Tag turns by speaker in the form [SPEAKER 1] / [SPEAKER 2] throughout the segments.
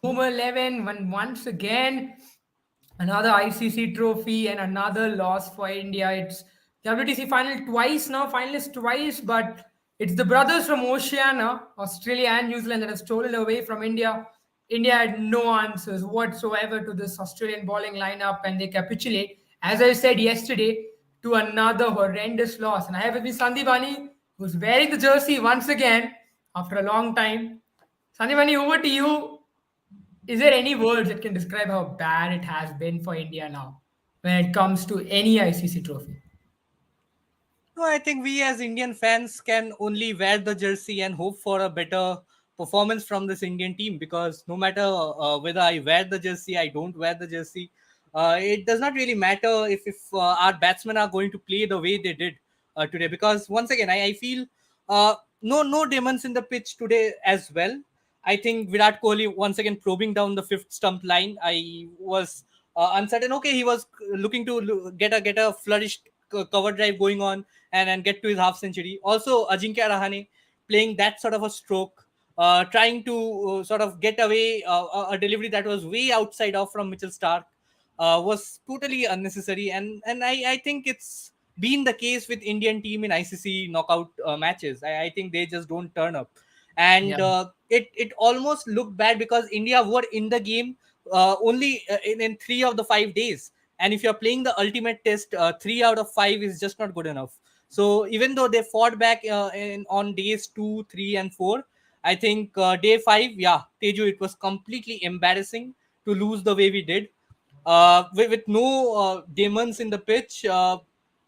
[SPEAKER 1] Boomer 11, once again, another ICC trophy and another loss for India. It's WTC final twice now, finalists twice, but it's the brothers from Oceania, Australia and New Zealand, that have stolen away from India. India had no answers whatsoever to this Australian bowling lineup, and they capitulate, as I said yesterday, to another horrendous loss. And I have with me Sandipani, who's wearing the jersey once again after a long time. Sandipani, over to you. Is there any words that can describe how bad it has been for India now when it comes to any ICC trophy?
[SPEAKER 2] No, I think we as Indian fans can only wear the jersey and hope for a better performance from this Indian team, because no matter whether I wear the jersey, I don't wear the jersey, it does not really matter if our batsmen are going to play the way they did today. Because once again, I feel no demons in the pitch today as well. I think Virat Kohli once again probing down the fifth stump line. I was uncertain. Okay, he was looking to get a flourished cover drive going on and get to his half century. Also, Ajinkya Rahane playing that sort of a stroke, trying to sort of get away a delivery that was way outside off from Mitchell Stark, was totally unnecessary. And I think it's been the case with Indian team in ICC knockout matches. I think they just don't turn up, and
[SPEAKER 1] Yeah.
[SPEAKER 2] it almost looked bad because India were in the game only in 3 of the 5 days. And if you're playing the ultimate test, 3 out of 5 is just not good enough. So even though they fought back on days 2, 3, and 4, I think day 5, yeah, Teju, it was completely embarrassing to lose the way we did. With no demons in the pitch,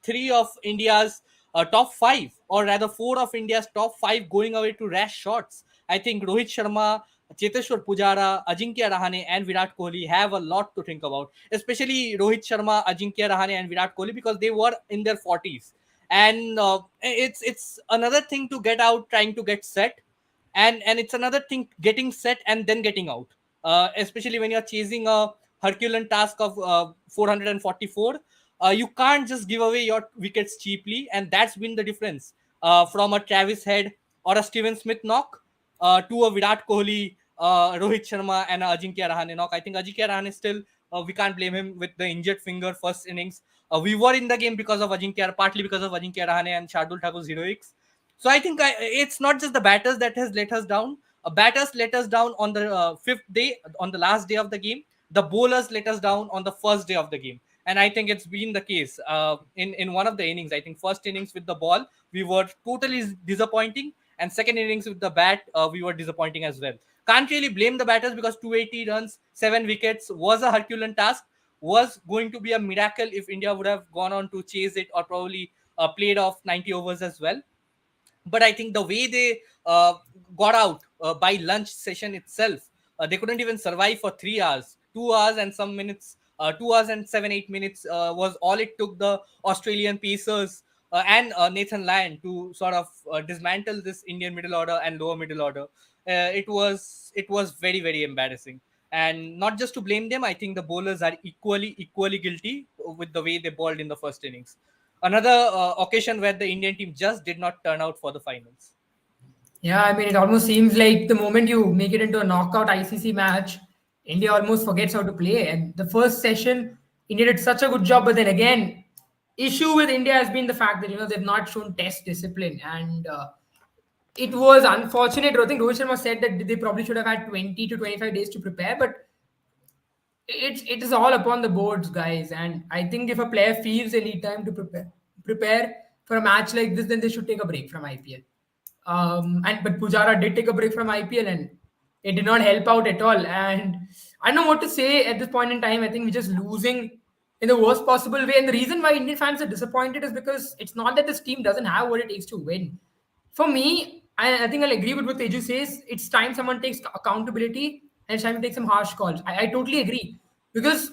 [SPEAKER 2] 3 of India's top 5, or rather 4 of India's top 5 going away to rash shots. I think Rohit Sharma, Cheteshwar Pujara, Ajinkya Rahane, and Virat Kohli have a lot to think about, especially Rohit Sharma, Ajinkya Rahane, and Virat Kohli, because they were in their 40s. And it's another thing to get out trying to get set, and it's another thing getting set and then getting out, especially when you're chasing a Herculean task of 444. You can't just give away your wickets cheaply, and that's been the difference from a Travis Head or a Steven Smith knock to a Virat Kohli, Rohit Sharma, and a Ajinkya Rahane knock. I think Ajinkya Rahane still, we can't blame him with the injured finger first innings. We were in the game because of partly because of Ajinkya Rahane and Shardul Thakur's heroics. So I think it's not just the batters that has let us down. Batters let us down on the fifth day, on the last day of the game. The bowlers let us down on the first day of the game. And I think it's been the case in one of the innings. I think first innings with the ball, we were totally disappointing. And second innings with the bat, we were disappointing as well. Can't really blame the batters because 280 runs, 7 wickets was a Herculean task, was going to be a miracle if India would have gone on to chase it, or probably played off 90 overs as well. But I think the way they got out by lunch session itself, they couldn't even survive for 3 hours. 2 hours and some minutes, 2 hours and 7-8 minutes was all it took the Australian Pacers and Nathan Lyon to sort of dismantle this Indian middle order and lower middle order. It was very, very embarrassing. And not just to blame them, I think the bowlers are equally guilty with the way they bowled in the first innings. Another occasion where the Indian team just did not turn out for the finals.
[SPEAKER 1] Yeah, I mean, it almost seems like the moment you make it into a knockout ICC match, India almost forgets how to play. And the first session, India did such a good job, but then again, issue with India has been the fact that they've not shown test discipline, and it was unfortunate. I think Rohit Sharma said that they probably should have had 20 to 25 days to prepare, but it is all upon the boards, guys. And I think if a player feels they need time to prepare for a match like this, then they should take a break from IPL. And but Pujara did take a break from IPL, and it did not help out at all. And I don't know what to say at this point in time. I think we're just losing in the worst possible way. And the reason why Indian fans are disappointed is because it's not that this team doesn't have what it takes to win. For me, I think I'll agree with what Teju says. It's time someone takes accountability, and it's time to take some harsh calls. I totally agree, because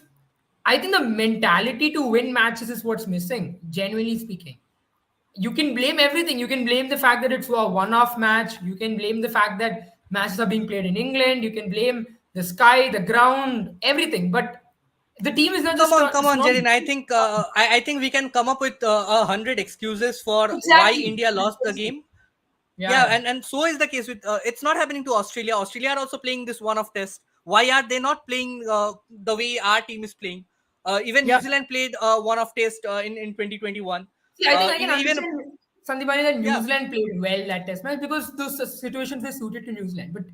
[SPEAKER 1] I think the mentality to win matches is what's missing, genuinely speaking. You can blame everything. You can blame the fact that it's a one-off match. You can blame the fact that matches are being played in England. You can blame the sky, the ground, everything. But the team is not just
[SPEAKER 2] Come on,
[SPEAKER 1] strong.
[SPEAKER 2] Jarin. I think we can come up with 100 excuses for why
[SPEAKER 1] Exactly.
[SPEAKER 2] India lost the
[SPEAKER 1] Precisely.
[SPEAKER 2] game.
[SPEAKER 1] Yeah,
[SPEAKER 2] Yeah,
[SPEAKER 1] yeah.
[SPEAKER 2] and so is the case with. It's not happening to Australia. Australia are also playing this one-off test. Why are they not playing the way our team is playing? Even
[SPEAKER 1] Yeah.
[SPEAKER 2] New Zealand played one of test in 2021.
[SPEAKER 1] See, I think I can
[SPEAKER 2] Even
[SPEAKER 1] understand Sandipani that New
[SPEAKER 2] yeah.
[SPEAKER 1] Zealand played well that test match because those situations were suited to New Zealand. But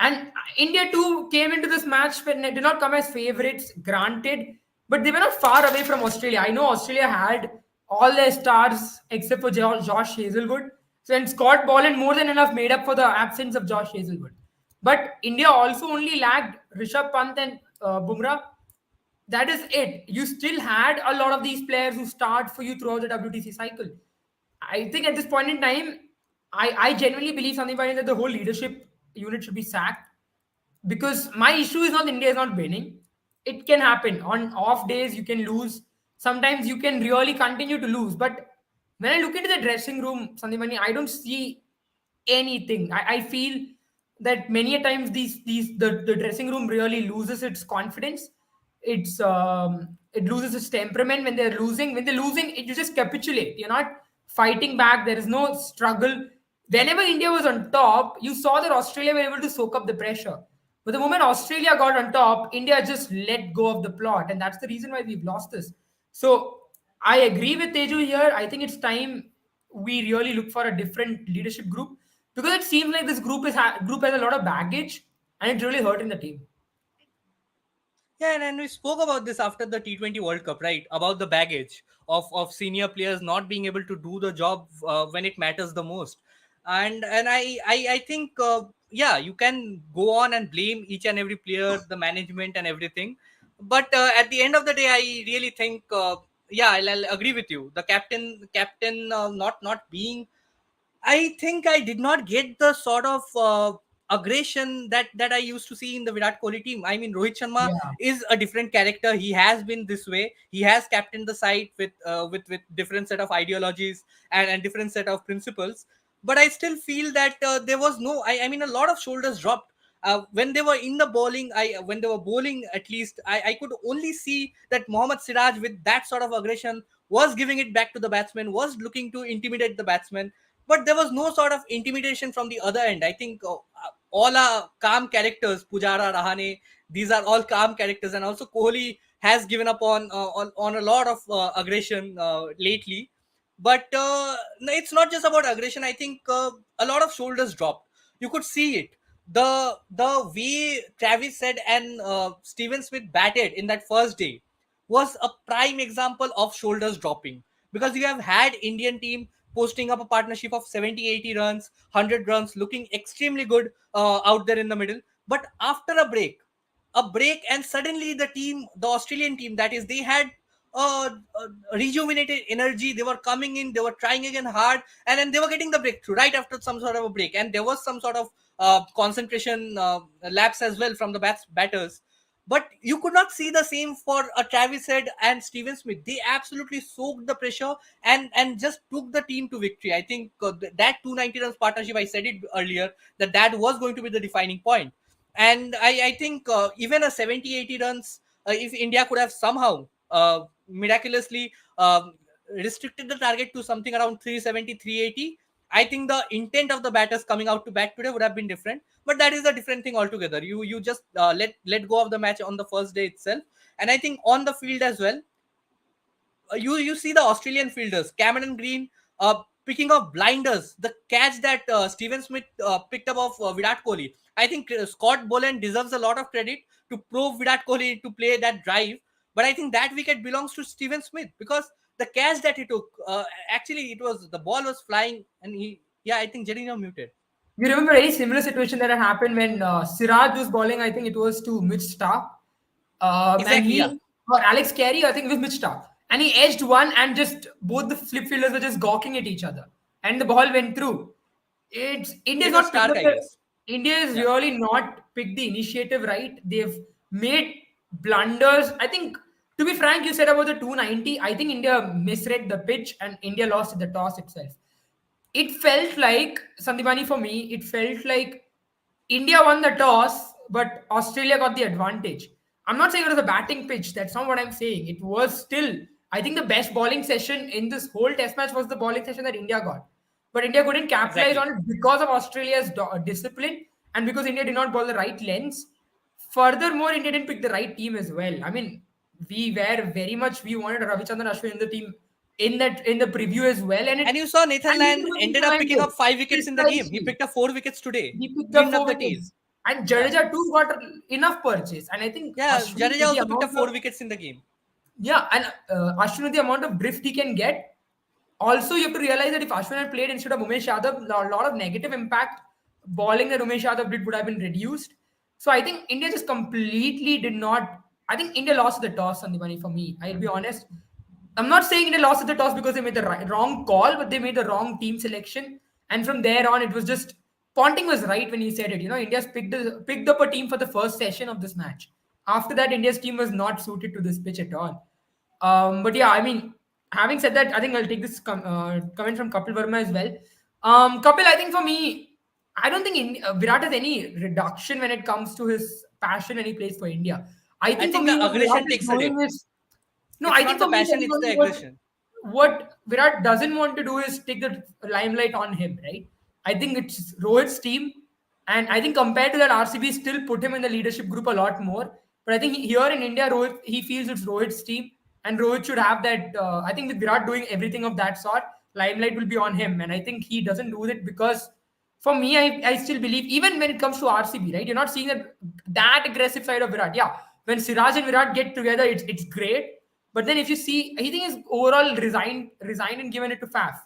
[SPEAKER 1] and India too came into this match when they did not come as favorites, granted, but they were not far away from Australia. I know Australia had all their stars except for Josh Hazelwood. So and Scott Boland more than enough made up for the absence of Josh Hazelwood. But India also only lacked Rishabh Pant and Bumrah. That is it. You still had a lot of these players who start for you throughout the WTC cycle. I think at this point in time, I genuinely believe something about it that the whole leadership unit should be sacked because my issue is not India is not winning. It can happen on off days. You can lose. Sometimes you can really continue to lose. But when I look into the dressing room, Sandhimani, I don't see anything. I feel that many a times the dressing room really loses its confidence. It loses its temperament when they're losing. When they're losing, you just capitulate. You're not fighting back. There is no struggle. Whenever India was on top, you saw that Australia were able to soak up the pressure. But the moment Australia got on top, India just let go of the plot, and that's the reason why we've lost this. So I agree with Teju here. I think it's time we really look for a different leadership group because it seems like this group has a lot of baggage and it's really hurting the team.
[SPEAKER 2] Yeah, and we spoke about this after the T20 World Cup, right? About the baggage of senior players not being able to do the job when it matters the most. And I think yeah, you can go on and blame each and every player, the management and everything, but at the end of the day, I really think yeah, I'll agree with you. The captain not being, I think I did not get the sort of aggression that I used to see in the Virat Kohli team. I mean, Rohit Sharma
[SPEAKER 1] Yeah.
[SPEAKER 2] is a different character. He has been this way. He has captained the side with different set of ideologies and different set of principles. But I still feel that there was no. I mean, a lot of shoulders dropped. When they were in the bowling, when they were bowling, at least I could only see that Mohammad Siraj with that sort of aggression was giving it back to the batsman, was looking to intimidate the batsman, but there was no sort of intimidation from the other end. I think all are calm characters. Pujara, Rahane, these are all calm characters, and also Kohli has given up on a lot of aggression lately. But no, it's not just about aggression. I think a lot of shoulders dropped. You could see it. The way Travis said and Steven Smith batted in that first day was a prime example of shoulders dropping, because you have had Indian team posting up a partnership of 70, 80 runs, 100 runs, looking extremely good out there in the middle. But after a break, and suddenly the Australian team, that is, they had rejuvenated energy. They were coming in, they were trying again hard, and then they were getting the breakthrough right after some sort of a break. And there was some sort of concentration lapse as well from the batters. But you could not see the same for a Travis Head and Steven Smith. They absolutely soaked the pressure and just took the team to victory. I think that 290 runs partnership, I said it earlier, that was going to be the defining point. And I think even a 70, 80 runs, if India could have somehow miraculously restricted the target to something around 370, 380, I think the intent of the batters coming out to bat today would have been different. But that is a different thing altogether. You just let go of the match on the first day itself. And I think on the field as well, you see the Australian fielders, Cameron Green, picking up blinders. The catch that Steven Smith picked up of Virat Kohli. I think Scott Boland deserves a lot of credit to prove Virat Kohli to play that drive. But I think that wicket belongs to Steven Smith, because the catch that he took, actually, it was, the ball was flying, and he, yeah, I think Jerry now muted.
[SPEAKER 1] You remember a very similar situation that had happened when Siraj was bowling. I think it was to Mitch Starc, and
[SPEAKER 2] Exactly, yeah.
[SPEAKER 1] he or Alex Carey. I think it was Mitch Starc, and he edged one, and just both the flip fielders were just gawking at each other, and the ball went through. It's India's
[SPEAKER 2] It was
[SPEAKER 1] not picked
[SPEAKER 2] Stark,
[SPEAKER 1] up
[SPEAKER 2] I
[SPEAKER 1] the
[SPEAKER 2] guess.
[SPEAKER 1] India is
[SPEAKER 2] Yeah.
[SPEAKER 1] really not picked the initiative right. They've made blunders. I think, to be frank, you said about the 290. I think India misread the pitch and India lost the toss itself. It felt like, Sandipani, for me, it felt like India won the toss, but Australia got the advantage. I'm not saying it was a batting pitch. That's not what I'm saying. It was still, I think, the best bowling session in this whole test match was the bowling session that India got. But India couldn't capitalize
[SPEAKER 2] Exactly.
[SPEAKER 1] on it because of Australia's discipline and because India did not bowl the right lengths. Furthermore, India didn't pick the right team as well. I mean, we wanted Ravichandran Ashwin in the team in the preview as well,
[SPEAKER 2] And you saw Nathan
[SPEAKER 1] and look at
[SPEAKER 2] Lyon
[SPEAKER 1] what
[SPEAKER 2] ended up
[SPEAKER 1] Nathan
[SPEAKER 2] picking
[SPEAKER 1] did
[SPEAKER 2] up 5 wickets in the game. He
[SPEAKER 1] precisely.
[SPEAKER 2] picked up 4 wickets today,
[SPEAKER 1] He picked up
[SPEAKER 2] cleaned up
[SPEAKER 1] four
[SPEAKER 2] the team.
[SPEAKER 1] wickets, and
[SPEAKER 2] Yeah,
[SPEAKER 1] Jadeja too got enough purchase. And I think
[SPEAKER 2] yeah.
[SPEAKER 1] Ashwin
[SPEAKER 2] Jadeja
[SPEAKER 1] with the
[SPEAKER 2] also picked up
[SPEAKER 1] amount
[SPEAKER 2] four
[SPEAKER 1] of
[SPEAKER 2] wickets in the game.
[SPEAKER 1] yeah, and Ashwin with the amount of drift he can get. Also, you have to realize that if Ashwin had played instead of Umesh Yadav, a lot of negative impact bowling that Umesh Yadav did would have been reduced. So I think India just completely did not. I think India lost the toss, Sandipani, for me. I'll be honest. I'm not saying India lost the toss because they made the wrong call, but they made the wrong team selection. And from there on, it was just Ponting was right when he said it. India's picked up a team for the first session of this match. After that, India's team was not suited to this pitch at all. But yeah, I mean, having said that, I think I'll take this comment from Kapil Verma as well. Kapil, I think for me, I don't think Virat has any reduction when it comes to his passion when he plays for India. I
[SPEAKER 2] I
[SPEAKER 1] think for
[SPEAKER 2] think
[SPEAKER 1] me,
[SPEAKER 2] the
[SPEAKER 1] what Virat
[SPEAKER 2] aggression
[SPEAKER 1] is
[SPEAKER 2] takes a dip.
[SPEAKER 1] doing is no.
[SPEAKER 2] It's
[SPEAKER 1] I
[SPEAKER 2] not
[SPEAKER 1] think
[SPEAKER 2] the
[SPEAKER 1] for me,
[SPEAKER 2] passion; it's the aggression.
[SPEAKER 1] what Virat doesn't want to do is take the limelight on him, right? I think it's Rohit's team, and I think compared to that, RCB still put him in the leadership group a lot more. But I think here in India, Rohit he feels it's Rohit's team, and Rohit should have that. I think with Virat doing everything of that sort, limelight will be on him, and I think he doesn't do it because. For me, I still believe even when it comes to RCB, right? You're not seeing that aggressive side of Virat. Yeah, when Siraj and Virat get together, it's great. But then if you see, I think he's overall resigned and given it to Faf.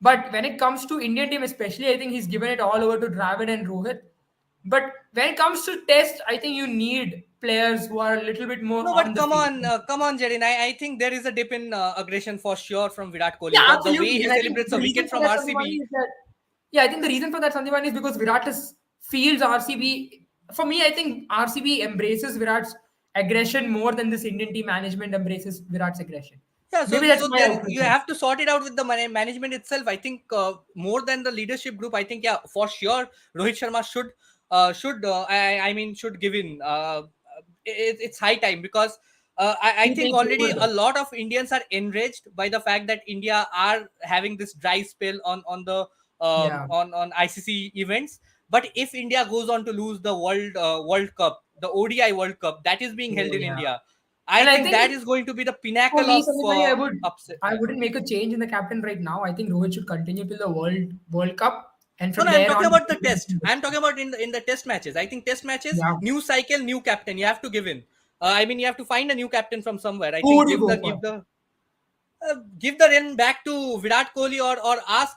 [SPEAKER 1] But when it comes to Indian team, especially, I think he's given it all over to Dravid and Rohit. But when it comes to test, I think you need players who are a little bit more
[SPEAKER 2] No, but
[SPEAKER 1] on the field.
[SPEAKER 2] come on, Jarin. I think there is a dip in aggression for sure from Virat
[SPEAKER 1] Yeah,
[SPEAKER 2] Kohli. The way
[SPEAKER 1] absolutely.
[SPEAKER 2] he
[SPEAKER 1] And I think
[SPEAKER 2] celebrates
[SPEAKER 1] the
[SPEAKER 2] a
[SPEAKER 1] reason
[SPEAKER 2] wicket
[SPEAKER 1] for
[SPEAKER 2] from
[SPEAKER 1] that, Sandipani,
[SPEAKER 2] RCB.
[SPEAKER 1] is that yeah, I think the reason for that, Sandipani, is because Virat feels RCB. For me, I think RCB embraces Virat's aggression more than this Indian team management embraces Virat's aggression.
[SPEAKER 2] Yeah,
[SPEAKER 1] Maybe that's
[SPEAKER 2] so
[SPEAKER 1] my
[SPEAKER 2] then
[SPEAKER 1] outlook
[SPEAKER 2] you
[SPEAKER 1] on it.
[SPEAKER 2] have to sort it out with the management itself. I think more than the leadership group. I think, yeah, for sure, Rohit Sharma I mean should give in. It's high time because I
[SPEAKER 1] He
[SPEAKER 2] think
[SPEAKER 1] takes
[SPEAKER 2] already
[SPEAKER 1] over
[SPEAKER 2] a
[SPEAKER 1] though.
[SPEAKER 2] lot of Indians are enraged by the fact that India are having this dry spell
[SPEAKER 1] Yeah.
[SPEAKER 2] on ICC events. But if India goes on to lose the World Cup, the ODI World Cup that is being held
[SPEAKER 1] Oh
[SPEAKER 2] in
[SPEAKER 1] yeah.
[SPEAKER 2] India, I
[SPEAKER 1] And I
[SPEAKER 2] think
[SPEAKER 1] think
[SPEAKER 2] that is going to be the
[SPEAKER 1] for
[SPEAKER 2] pinnacle
[SPEAKER 1] me,
[SPEAKER 2] of
[SPEAKER 1] Sanjay,
[SPEAKER 2] upset.
[SPEAKER 1] I
[SPEAKER 2] Yeah.
[SPEAKER 1] wouldn't make a change in the captain right now. I think Rohit should continue till the World Cup, and
[SPEAKER 2] No,
[SPEAKER 1] from
[SPEAKER 2] no, I'm
[SPEAKER 1] there
[SPEAKER 2] talking
[SPEAKER 1] on.
[SPEAKER 2] about the test. I'm talking about in the test matches. I think test matches,
[SPEAKER 1] Yeah.
[SPEAKER 2] new cycle, new captain. You have to give in. I mean, you have to find a new captain from somewhere. I
[SPEAKER 1] Who
[SPEAKER 2] think
[SPEAKER 1] would you go for?
[SPEAKER 2] give the run back to Virat Kohli or ask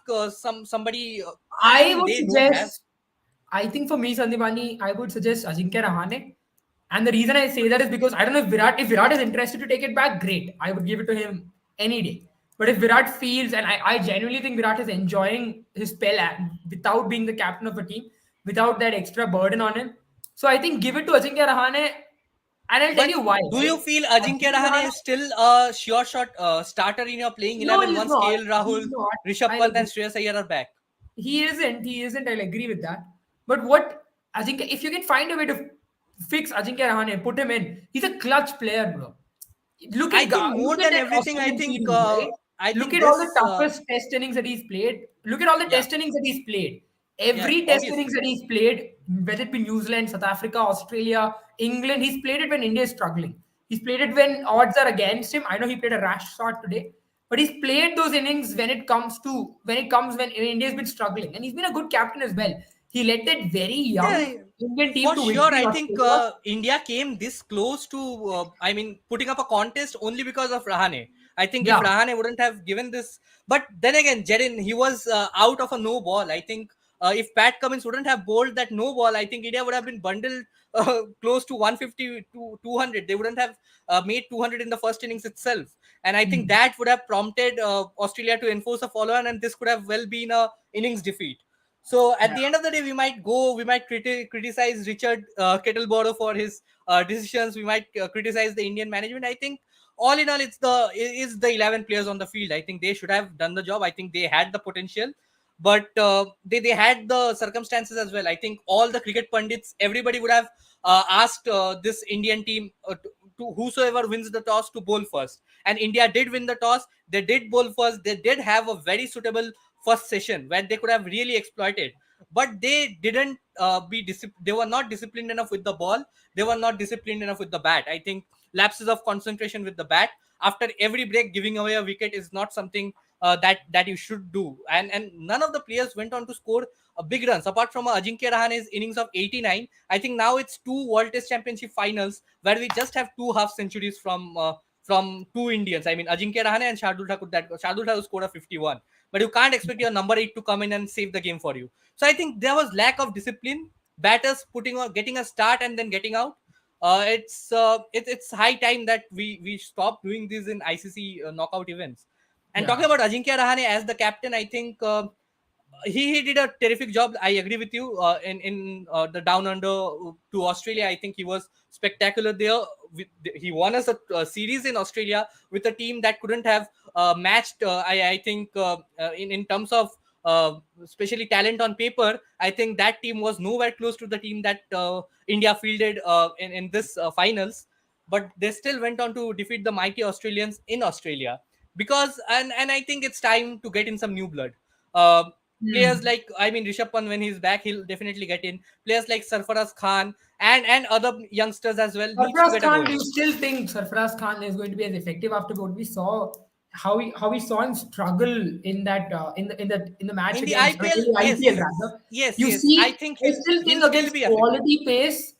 [SPEAKER 2] somebody. I
[SPEAKER 1] I
[SPEAKER 2] mean,
[SPEAKER 1] would
[SPEAKER 2] they don't have.
[SPEAKER 1] suggest. I think for me, Sandipani, I would suggest Ajinkya Rahane. And the reason I say that is because I don't know if Virat is interested to take it back, great. I would give it to him any day. But if Virat feels, and I genuinely think Virat is enjoying his spell without being the captain of a team, without that extra burden on him. So I think give it to Ajinkya Rahane, and I'll tell
[SPEAKER 2] But
[SPEAKER 1] you why,
[SPEAKER 2] do you
[SPEAKER 1] right?
[SPEAKER 2] feel Ajinkya
[SPEAKER 1] Ajinkya
[SPEAKER 2] Rahane
[SPEAKER 1] Rahane,
[SPEAKER 2] is still a sure shot starter in your playing
[SPEAKER 1] no,
[SPEAKER 2] 11
[SPEAKER 1] he's
[SPEAKER 2] once
[SPEAKER 1] not.
[SPEAKER 2] KL
[SPEAKER 1] He's
[SPEAKER 2] Rahul,
[SPEAKER 1] not.
[SPEAKER 2] Rishabh
[SPEAKER 1] I'll
[SPEAKER 2] Pant, and
[SPEAKER 1] agree.
[SPEAKER 2] Shreyas Iyer are back?
[SPEAKER 1] He isn't. He isn't. I'll agree with that. But what I think, if you can find a way to fix Ajinkya Rahane, put him in. He's a clutch player, bro.
[SPEAKER 2] I think more
[SPEAKER 1] Look at
[SPEAKER 2] than
[SPEAKER 1] that
[SPEAKER 2] everything,
[SPEAKER 1] Australian series, right?
[SPEAKER 2] I
[SPEAKER 1] Look
[SPEAKER 2] think
[SPEAKER 1] at all the
[SPEAKER 2] this,
[SPEAKER 1] toughest test innings that he's played. Look at all the
[SPEAKER 2] yeah,
[SPEAKER 1] test innings that he's played.
[SPEAKER 2] yeah,
[SPEAKER 1] Every test innings
[SPEAKER 2] obviously.
[SPEAKER 1] that he's played, whether it be New Zealand, South Africa, Australia, England, he's played it when India is struggling. He's played it when odds are against him. I know he played a rash shot today, but he's played those innings when India's been struggling, and he's been a good captain as well. He led that very young
[SPEAKER 2] Yeah,
[SPEAKER 1] Indian team
[SPEAKER 2] for
[SPEAKER 1] to
[SPEAKER 2] sure.
[SPEAKER 1] victory in
[SPEAKER 2] I think
[SPEAKER 1] Australia.
[SPEAKER 2] India came this close to, I mean, putting up a contest only because of Rahane. I think if
[SPEAKER 1] Yeah,
[SPEAKER 2] Rahane wouldn't have given this, but then again, Jerin, he was out of a no ball. I think if Pat Cummins wouldn't have bowled that no ball, I think India would have been bundled close to 150 to 200. They wouldn't have made 200 in the first innings itself. And I think
[SPEAKER 1] Hmm.
[SPEAKER 2] that would have prompted Australia to enforce a follow on, and this could have well been a innings defeat. So at
[SPEAKER 1] Yeah.
[SPEAKER 2] the end of the day, we might criticize Richard Kettleborough for his decisions. We might criticize the Indian management. I think all in all, it's the 11 players on the field. I think they should have done the job. I think they had the potential, but they had the circumstances as well. I think all the cricket pundits, everybody would have asked this Indian team to whosoever wins the toss to bowl first. And India did win the toss. They did bowl first. They did have a very suitable first session where they could have really exploited. but they didn't they were not disciplined enough with the ball. They were not disciplined enough with the bat. I think lapses of concentration with the bat after every break, giving away a wicket is not something that you should do. And none of the players went on to score big runs apart from Ajinkya Rahane's innings of 89. I think now it's two World Test Championship finals where we just have two half centuries from two Indians. I mean, Ajinkya Rahane and Shardul Thakur. That Shardul Thakur scored a 51, but you can't expect your number 8 to come in and save the game for you. So I think there was lack of discipline. Batters putting on getting a start and then getting out. It's high time that we stop doing this in ICC knockout events. And
[SPEAKER 1] Yeah.
[SPEAKER 2] talking about Ajinkya Rahane as the captain, I think he did a terrific job. I agree with you. In the down under to Australia, I think he was spectacular there. He won us a series in Australia with a team that couldn't have matched. I think in terms of especially talent on paper, I think that team was nowhere close to the team that India fielded in this finals. But they still went on to defeat the mighty Australians in Australia because and I think it's time to get in some new blood. Uh, Players
[SPEAKER 1] Hmm.
[SPEAKER 2] like, I mean, Rishabh Pant, when he's back, he'll definitely get in. Players like Sarfaraz Khan and other youngsters as well needs to
[SPEAKER 1] Sarfaraz
[SPEAKER 2] get a
[SPEAKER 1] Khan,
[SPEAKER 2] go
[SPEAKER 1] do
[SPEAKER 2] in.
[SPEAKER 1] you still think Sarfaraz Khan is going to be as effective after what we saw? How we saw him struggle in that in the match
[SPEAKER 2] In the
[SPEAKER 1] against or in
[SPEAKER 2] IPL,
[SPEAKER 1] the IPL
[SPEAKER 2] yes,
[SPEAKER 1] rather.
[SPEAKER 2] yes,
[SPEAKER 1] You
[SPEAKER 2] yes. I
[SPEAKER 1] see,
[SPEAKER 2] think
[SPEAKER 1] I
[SPEAKER 2] he'll
[SPEAKER 1] still
[SPEAKER 2] he'll
[SPEAKER 1] think
[SPEAKER 2] still
[SPEAKER 1] against
[SPEAKER 2] be effective.
[SPEAKER 1] quality pace,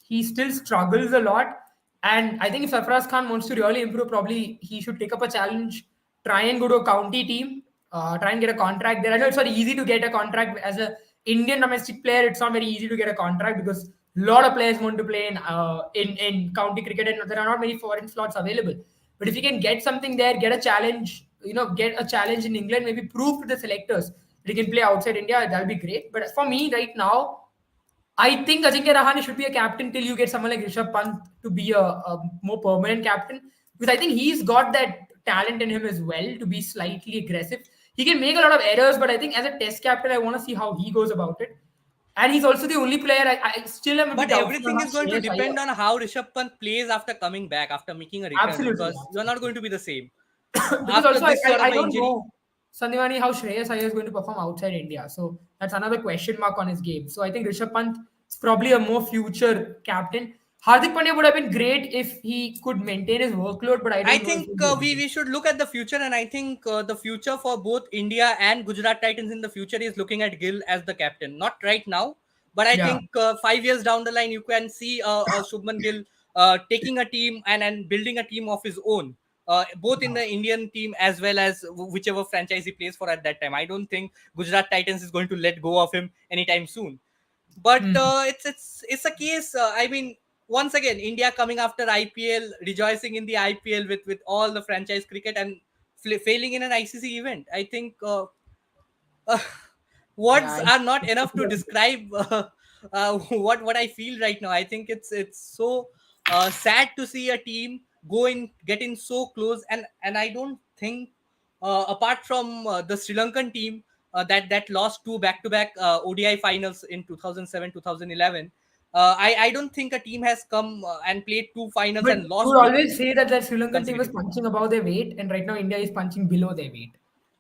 [SPEAKER 1] he still struggles a lot. And I think if Sarfaraz Khan wants to really improve, probably he should take up a challenge, try and go to a county team, try and get a contract there. I know it's not easy to get a contract as a Indian domestic player. It's not very easy to get a contract because a lot of players want to play in county cricket, and there are not many foreign slots available. But if you can get something there, get a challenge, get a challenge in England, maybe prove to the selectors that you can play outside India, that'll be great. But for me, right now, I think Ajinkya Rahane should be a captain till you get someone like Rishabh Pant to be a more permanent captain, because I think he's got that talent in him as well to be slightly aggressive. He can make a lot of errors, but I think as a test captain, I want to see how he goes about it. And he's also the only player I still am a bit
[SPEAKER 2] But
[SPEAKER 1] doubtful on
[SPEAKER 2] everything
[SPEAKER 1] how
[SPEAKER 2] is going to
[SPEAKER 1] Shreyas
[SPEAKER 2] depend
[SPEAKER 1] Iyer.
[SPEAKER 2] on how Rishabh Pant plays after coming back, after making a return,
[SPEAKER 1] Absolutely,
[SPEAKER 2] because you're not
[SPEAKER 1] absolutely.
[SPEAKER 2] going to be the same
[SPEAKER 1] Because
[SPEAKER 2] after
[SPEAKER 1] also
[SPEAKER 2] this sort
[SPEAKER 1] I
[SPEAKER 2] of an
[SPEAKER 1] don't
[SPEAKER 2] injury.
[SPEAKER 1] know Sandivani how Shreyas Iyer is going to perform outside India. So that's another question mark on his game. So I think Rishabh Pant is probably a more future captain. Hardik Pandya would have been great if he could maintain his workload, but I
[SPEAKER 2] I
[SPEAKER 1] don't know if
[SPEAKER 2] think
[SPEAKER 1] he'll be able to.
[SPEAKER 2] we should look at the future, and I think the future for both India and Gujarat Titans in the future is looking at Gill as the captain. Not right now, but I
[SPEAKER 1] Yeah.
[SPEAKER 2] think 5 years down the line, you can see Shubman Gill taking a team and building a team of his own, both in the Indian team as well as whichever franchise he plays for at that time. I don't think Gujarat Titans is going to let go of him anytime soon. But
[SPEAKER 1] Hmm.
[SPEAKER 2] it's a case. I mean, once again, India coming after IPL, rejoicing in the IPL with all the franchise cricket and failing in an ICC event. I think uh,
[SPEAKER 1] Yeah.
[SPEAKER 2] words are not enough to describe what I feel right now. I think it's so sad to see a team go in getting so close, and I don't think apart from the Sri Lankan team that lost two back-to-back ODI finals in 2007 2011. I don't think a team has come and played two finals
[SPEAKER 1] But
[SPEAKER 2] and
[SPEAKER 1] you
[SPEAKER 2] lost
[SPEAKER 1] would
[SPEAKER 2] both
[SPEAKER 1] always say that that Sri Lankan team was
[SPEAKER 2] consecutively.
[SPEAKER 1] punching above their weight, and right now India is punching below their weight.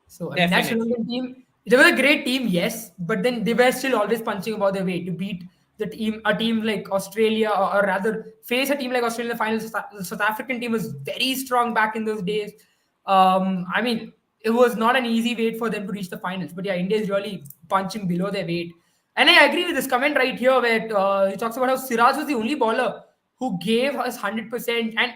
[SPEAKER 1] So I mean that Sri
[SPEAKER 2] Definitely.
[SPEAKER 1] Lankan team, they were a great team, yes, but then they were still always punching above their weight to beat a team like Australia, or rather face a team like Australia in the finals. The South African team was very strong back in those days. I mean, it was not an easy wait for them to reach the finals, but yeah, India is really punching below their weight. And I agree with this comment right here where he talks about how Siraj was the only bowler who gave us 100%. And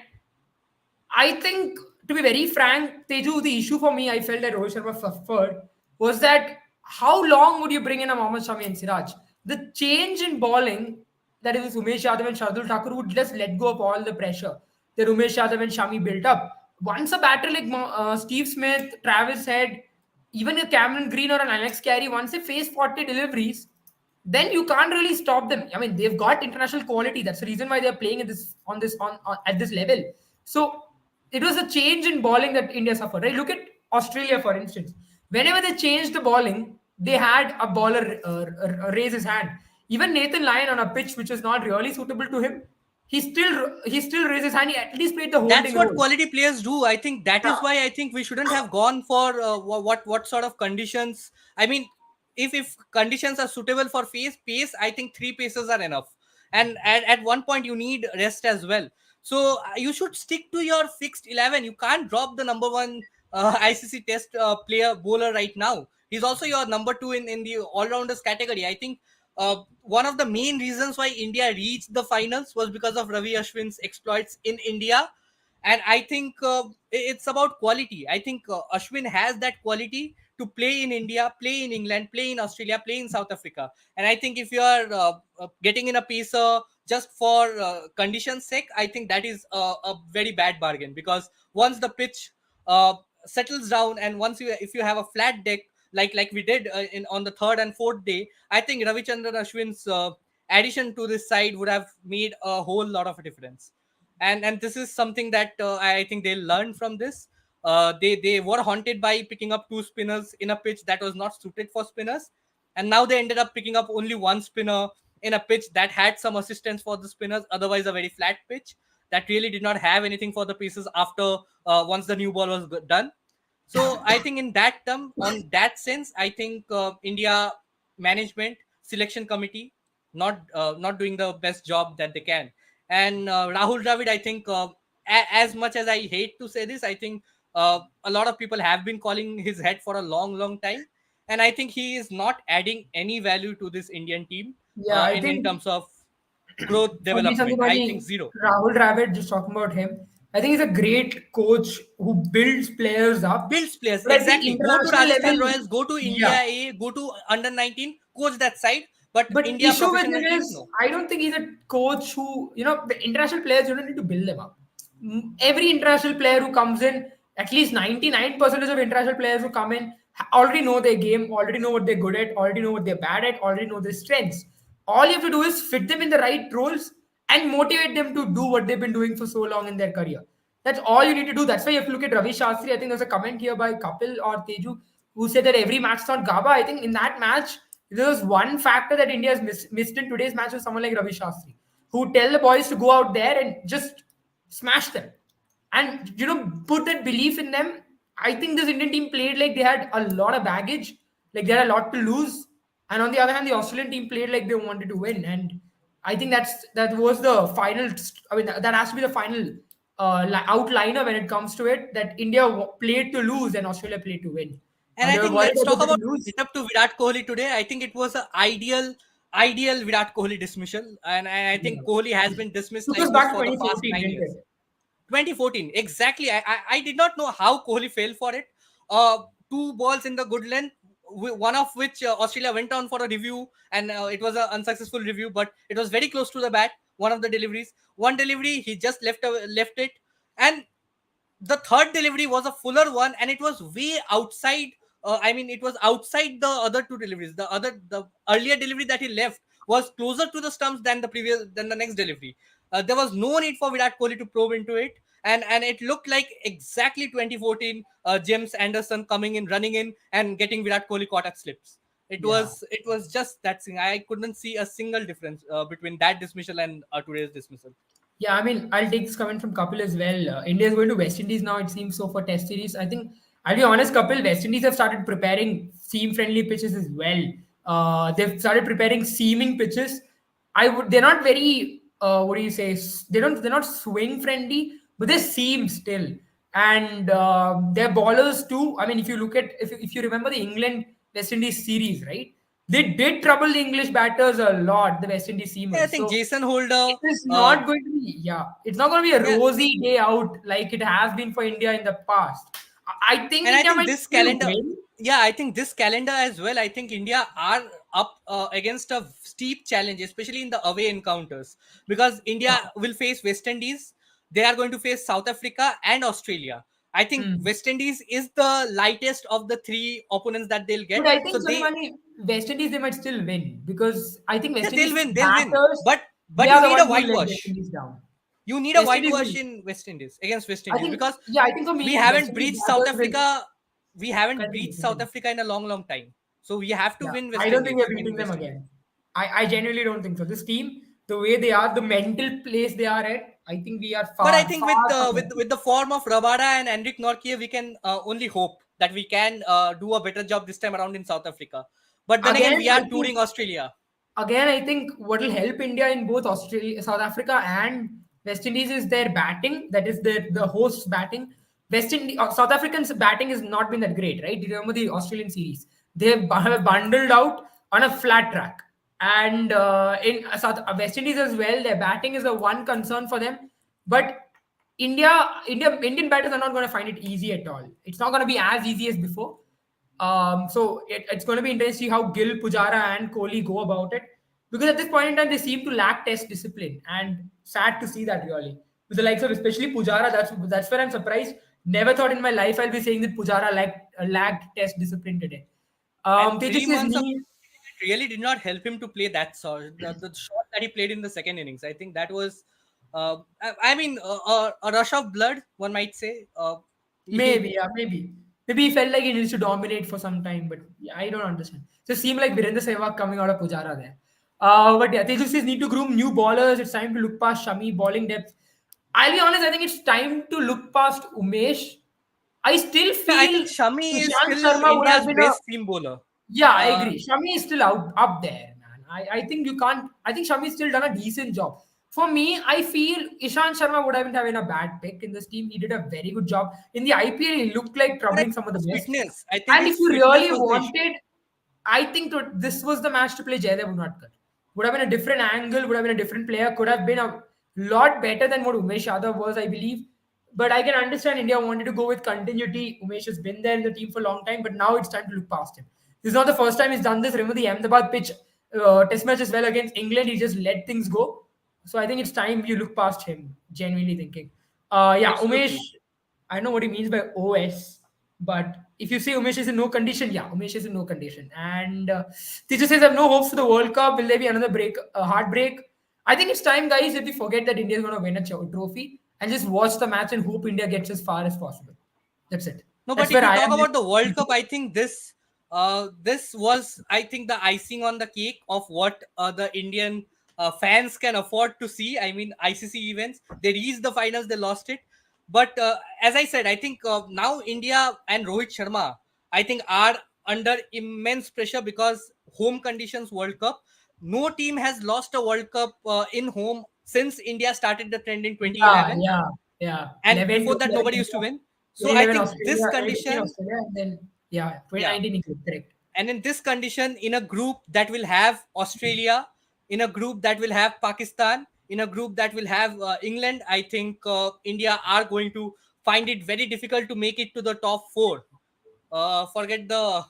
[SPEAKER 1] I think, to be very frank, Teju, the issue for me, I felt that Rohit Sharma suffered was that how long would you bring in a Mohammad Shami and Siraj? The change in bowling, that is Umesh Yadav and Shardul Thakur, would just let go of all the pressure that Umesh Yadav and Shami built up. Once a batter like Steve Smith, Travis Head, even a Cameron Green or an Alex Carey, once they face 40 deliveries, then you can't really stop them. I mean, they've got international quality. That's the reason why they're playing at this on at this level. So it was a change in bowling that India suffered. Right? Look at Australia, for instance. Whenever they changed the bowling, they had a bowler raise his hand. Even Nathan Lyon on a pitch which was not really suitable to him, he still raised his hand. He at least played the
[SPEAKER 2] That's
[SPEAKER 1] holding
[SPEAKER 2] what
[SPEAKER 1] role.
[SPEAKER 2] quality players do. I think that
[SPEAKER 1] Yeah.
[SPEAKER 2] is why I think we shouldn't have gone for what sort of conditions. I mean, if conditions are suitable for pace, I think three paces are enough. And at one point you need rest as well. So you should stick to your fixed 11. You can't drop the number one ICC Test player bowler right now. He's also your number two in the all-rounders category. I think one of the main reasons why India reached the finals was because of Ravi Ashwin's exploits in India. And I think it's about quality. I think Ashwin has that quality to play in India, play in England, play in Australia, play in South Africa. And I think if you are getting in a pacer just for conditions sake, I think that is a very bad bargain, because once the pitch uh, settles down, and once you, if you have a flat deck like we did in on the third and fourth day, I think Ravichandran Ashwin's addition to this side would have made a whole lot of a difference. And this is something that I think they learned from this. They were haunted by picking up two spinners in a pitch that was not suited for spinners, and now they ended up picking up only one spinner in a pitch that had some assistance for the spinners, otherwise a very flat pitch that really did not have anything for the pieces after once the new ball was done. So I think in that term, on that sense, I think India management, selection committee, not doing the best job that they can. And Rahul Dravid, I think, as much as I hate to say this, I think a lot of people have been calling his head for a long, long time, and I think he is not adding any value to this Indian team
[SPEAKER 1] Yeah, I
[SPEAKER 2] in
[SPEAKER 1] think
[SPEAKER 2] terms of growth
[SPEAKER 1] for me,
[SPEAKER 2] development. I think
[SPEAKER 1] Sandeep,
[SPEAKER 2] zero.
[SPEAKER 1] Rahul Dravid, just talking about him, I think he's a great coach who builds players up.
[SPEAKER 2] Builds players,
[SPEAKER 1] But at the
[SPEAKER 2] exactly. Go to
[SPEAKER 1] international
[SPEAKER 2] Rajasthan
[SPEAKER 1] level,
[SPEAKER 2] Royals, go to India
[SPEAKER 1] yeah.
[SPEAKER 2] A, go to under 19, coach that side. But
[SPEAKER 1] But
[SPEAKER 2] India
[SPEAKER 1] issue with
[SPEAKER 2] professional
[SPEAKER 1] him
[SPEAKER 2] team,
[SPEAKER 1] is,
[SPEAKER 2] no.
[SPEAKER 1] I don't think he's a coach who, the international players, you don't need to build them up. Every international player who comes in, at least 99% of international players who come in already know their game, already know what they're good at, already know what they're bad at, already know their strengths. All you have to do is fit them in the right roles and motivate them to do what they've been doing for so long in their career. That's all you need to do. That's why you have to look at Ravi Shastri. I think there's a comment here by Kapil or Teju who said that every match is on Gaba. I think in that match, there was one factor that India has missed in today's match was someone like Ravi Shastri, who tell the boys to go out there and just smash them and put that belief in them. I think this Indian team played like they had a lot of baggage, like they had a lot to lose. And on the other hand, the Australian team played like they wanted to win. And I think that was the final. I mean, that has to be the final outliner when it comes to it. That India played to lose and Australia played to win.
[SPEAKER 2] And I
[SPEAKER 1] They were
[SPEAKER 2] think
[SPEAKER 1] worried
[SPEAKER 2] let's talk
[SPEAKER 1] about
[SPEAKER 2] about
[SPEAKER 1] to lose.
[SPEAKER 2] up to Virat Kohli today. I think it was an ideal Virat Kohli dismissal, and I think
[SPEAKER 1] Yeah.
[SPEAKER 2] Kohli has been dismissed
[SPEAKER 1] Took
[SPEAKER 2] like
[SPEAKER 1] us
[SPEAKER 2] this
[SPEAKER 1] back to
[SPEAKER 2] for the past
[SPEAKER 1] 2014,
[SPEAKER 2] 9
[SPEAKER 1] didn't
[SPEAKER 2] years.
[SPEAKER 1] it?
[SPEAKER 2] 2014, exactly. I did not know how Kohli fell for it. Two balls in the good length, one of which Australia went on for a review, and it was an unsuccessful review, but it was very close to the bat. One of the deliveries, one delivery, he just left it, and the third delivery was a fuller one, and it was way outside. I mean, it was outside the other two deliveries. The earlier delivery that he left was closer to the stumps than the next delivery. There was no need for Virat Kohli to probe into it, and it looked like exactly 2014 James Anderson coming in, running in, and getting Virat Kohli caught at slips.
[SPEAKER 1] Yeah.
[SPEAKER 2] It was just that thing. I couldn't see a single difference between that dismissal and today's dismissal.
[SPEAKER 1] Yeah, I mean, I'll take this comment from Kapil as well. India is going to West Indies now, it seems so, for Test series. I think, I'll be honest, Kapil, West Indies have started preparing seam-friendly pitches as well. They've started preparing seaming pitches. They're not very, what do you say? They're not swing-friendly, but they're seam still. And their ballers too. I mean, if you look at, if you remember the England West Indies series, right? They did trouble the English batters a lot, the West Indies
[SPEAKER 2] Yeah, I
[SPEAKER 1] seamers.
[SPEAKER 2] think
[SPEAKER 1] So
[SPEAKER 2] Jason Holder.
[SPEAKER 1] it is not going to be, yeah, it's not going to be a
[SPEAKER 2] Yeah,
[SPEAKER 1] rosy day out like it has been for India in the past. I think
[SPEAKER 2] and I
[SPEAKER 1] India
[SPEAKER 2] think
[SPEAKER 1] might
[SPEAKER 2] this
[SPEAKER 1] still
[SPEAKER 2] calendar,
[SPEAKER 1] win.
[SPEAKER 2] yeah, I think this calendar as well. I think India are up against a steep challenge, especially in the away encounters, because
[SPEAKER 1] Yeah.
[SPEAKER 2] India will face West Indies. They are going to face South Africa and Australia. I think
[SPEAKER 1] Hmm.
[SPEAKER 2] West Indies is the lightest of the three opponents that they'll
[SPEAKER 1] But
[SPEAKER 2] get.
[SPEAKER 1] I
[SPEAKER 2] So
[SPEAKER 1] think,
[SPEAKER 2] they,
[SPEAKER 1] Sonimani, West Indies, they might still win because I think
[SPEAKER 2] yeah,
[SPEAKER 1] West Indies
[SPEAKER 2] they'll win.
[SPEAKER 1] batters, they
[SPEAKER 2] But
[SPEAKER 1] are
[SPEAKER 2] you
[SPEAKER 1] the
[SPEAKER 2] need a
[SPEAKER 1] ones who let West
[SPEAKER 2] whitewash.
[SPEAKER 1] Indies down.
[SPEAKER 2] You need a
[SPEAKER 1] West Indies
[SPEAKER 2] whitewash
[SPEAKER 1] will.
[SPEAKER 2] in West Indies against West
[SPEAKER 1] I
[SPEAKER 2] Indies,
[SPEAKER 1] think,
[SPEAKER 2] because
[SPEAKER 1] yeah, I think for
[SPEAKER 2] we
[SPEAKER 1] me, West
[SPEAKER 2] haven't
[SPEAKER 1] Indies
[SPEAKER 2] breached South
[SPEAKER 1] batters will
[SPEAKER 2] Africa. We haven't
[SPEAKER 1] continue.
[SPEAKER 2] breached South
[SPEAKER 1] Continue.
[SPEAKER 2] Africa in a long, long time. So we have to
[SPEAKER 1] Yeah,
[SPEAKER 2] win
[SPEAKER 1] I
[SPEAKER 2] West
[SPEAKER 1] don't think
[SPEAKER 2] Indies
[SPEAKER 1] we're
[SPEAKER 2] in
[SPEAKER 1] beating them
[SPEAKER 2] West Indies.
[SPEAKER 1] again. I genuinely don't think so. This team, the way they are, the mental place they are at, I think we are
[SPEAKER 2] But I
[SPEAKER 1] far,
[SPEAKER 2] think
[SPEAKER 1] far from them.
[SPEAKER 2] with the form of Rabada and Enric Nortje, we can only hope that we can do a better job this time around in South Africa. But then again,
[SPEAKER 1] Again,
[SPEAKER 2] we
[SPEAKER 1] I
[SPEAKER 2] are
[SPEAKER 1] think
[SPEAKER 2] touring Australia.
[SPEAKER 1] again, I think what will help India in both Australia, South Africa, and West Indies is their batting. That is the host's batting. South Africans' batting has not been that great, right? Do you remember the Australian series? They have bundled out on a flat track, and in West Indies as well, their batting is the one concern for them. But Indian batters are not going to find it easy at all. It's not going to be as easy as before. So it's going to be interesting to see how Gill, Pujara, and Kohli go about it. Because at this point in time, they seem to lack test discipline, and sad to see that really. With the likes of especially Pujara, that's where I'm surprised. Never thought in my life I'll be saying that Pujara lacked test discipline today.
[SPEAKER 2] And
[SPEAKER 1] Tejas
[SPEAKER 2] 3 months of
[SPEAKER 1] knee.
[SPEAKER 2] it really did not help him to play that sort. The shot that he played in the second innings, I think that was, I mean, a rush of blood, one might say. He,
[SPEAKER 1] Maybe, yeah, maybe. Maybe he felt like he needs to dominate for some time, but yeah, I don't understand. So it seemed like Virendra Sehwag coming out of Pujara there. But yeah, Tejas says need to groom new ballers. It's time to look past Shami bowling depth. I'll be honest, I think it's time to look past Umesh. I still
[SPEAKER 2] yeah, I
[SPEAKER 1] feel
[SPEAKER 2] think Shami is
[SPEAKER 1] Ishant
[SPEAKER 2] still
[SPEAKER 1] Sharma would have
[SPEAKER 2] India's
[SPEAKER 1] been a.
[SPEAKER 2] best seam bowler.
[SPEAKER 1] Yeah, I
[SPEAKER 2] Uh,
[SPEAKER 1] agree. Shami is still out up there, man. I think you can't. I think Shami's still done a decent job. For me, I feel Ishant Sharma would have been a bad pick in this team. He did a very good job in the IPL. He looked like
[SPEAKER 2] but I
[SPEAKER 1] troubling
[SPEAKER 2] think
[SPEAKER 1] some of the
[SPEAKER 2] his
[SPEAKER 1] best.
[SPEAKER 2] fitness. I think
[SPEAKER 1] And if
[SPEAKER 2] his
[SPEAKER 1] you
[SPEAKER 2] fitness
[SPEAKER 1] really
[SPEAKER 2] was the issue.
[SPEAKER 1] wanted, I think this was the match to play Jaydev Unadkar. Would have been a different angle. Would have been a different player. Could have been a lot better than what Umesh Yadav was, I believe. But I can understand India wanted to go with continuity. Umesh has been there in the team for a long time, but now it's time to look past him. This is not the first time he's done this. Remember the Ahmedabad pitch test match as well against England. He just let things go. So I think it's time you look past him. Genuinely thinking. Yeah, Umesh.
[SPEAKER 2] Absolutely.
[SPEAKER 1] I know what he means by OS, but if you say Umesh is in no condition, yeah, Umesh is in no condition. And Tejas says, I have no hopes for the World Cup. Will there be another break, a heartbreak? I think it's time, guys, that we forget that India is going to win a trophy and just watch the match and hope India gets as far as possible. That's it.
[SPEAKER 2] No,
[SPEAKER 1] That's
[SPEAKER 2] but if
[SPEAKER 1] where
[SPEAKER 2] you
[SPEAKER 1] I
[SPEAKER 2] talk
[SPEAKER 1] am.
[SPEAKER 2] about the World Cup, I think this was, I think, the icing on the cake of what the Indian fans can afford to see. I mean, ICC events, they reached the finals, they lost it. But as I said, I think now India and Rohit Sharma, I think, are under immense pressure because home conditions World Cup. No team has lost a World Cup in home since India started the trend in
[SPEAKER 1] Yeah,
[SPEAKER 2] 2011,
[SPEAKER 1] yeah, yeah.
[SPEAKER 2] and
[SPEAKER 1] 11,
[SPEAKER 2] before that
[SPEAKER 1] 2011
[SPEAKER 2] nobody used to
[SPEAKER 1] India,
[SPEAKER 2] win. So I
[SPEAKER 1] 2011
[SPEAKER 2] think this
[SPEAKER 1] Australia, 2015
[SPEAKER 2] condition,
[SPEAKER 1] Australia, and then, yeah,
[SPEAKER 2] yeah,
[SPEAKER 1] 2019 England, correct.
[SPEAKER 2] and in this condition, in a group that will have Australia, in a group that will have Pakistan, in a group that will have England, I think India are going to find it very difficult to make it to the top four. Forget the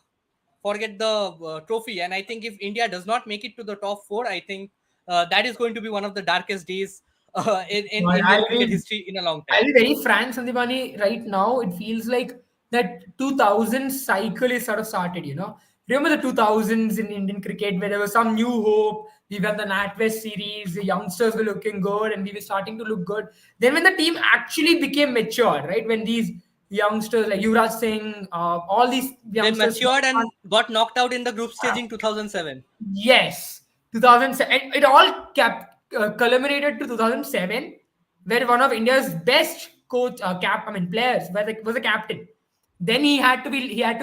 [SPEAKER 2] trophy, and I think if India does not make it to the top four, I think that is going to be one of the darkest days in
[SPEAKER 1] But
[SPEAKER 2] Indian cricket history in a long time.
[SPEAKER 1] I'll be very frank, Sandipani. Right now, it feels like that 2000 cycle is sort of started. Remember the 2000s in Indian cricket where there was some new hope. We won the NatWest series. The youngsters were looking good, and we were starting to look good. Then when the team actually became mature, right? When these youngsters like Yuvraj Singh, all these
[SPEAKER 2] They
[SPEAKER 1] youngsters.
[SPEAKER 2] matured and got knocked out in the group stage in 2007.
[SPEAKER 1] Yes, 2007. And it all culminated to 2007, where one of India's best players was a captain. Then he had to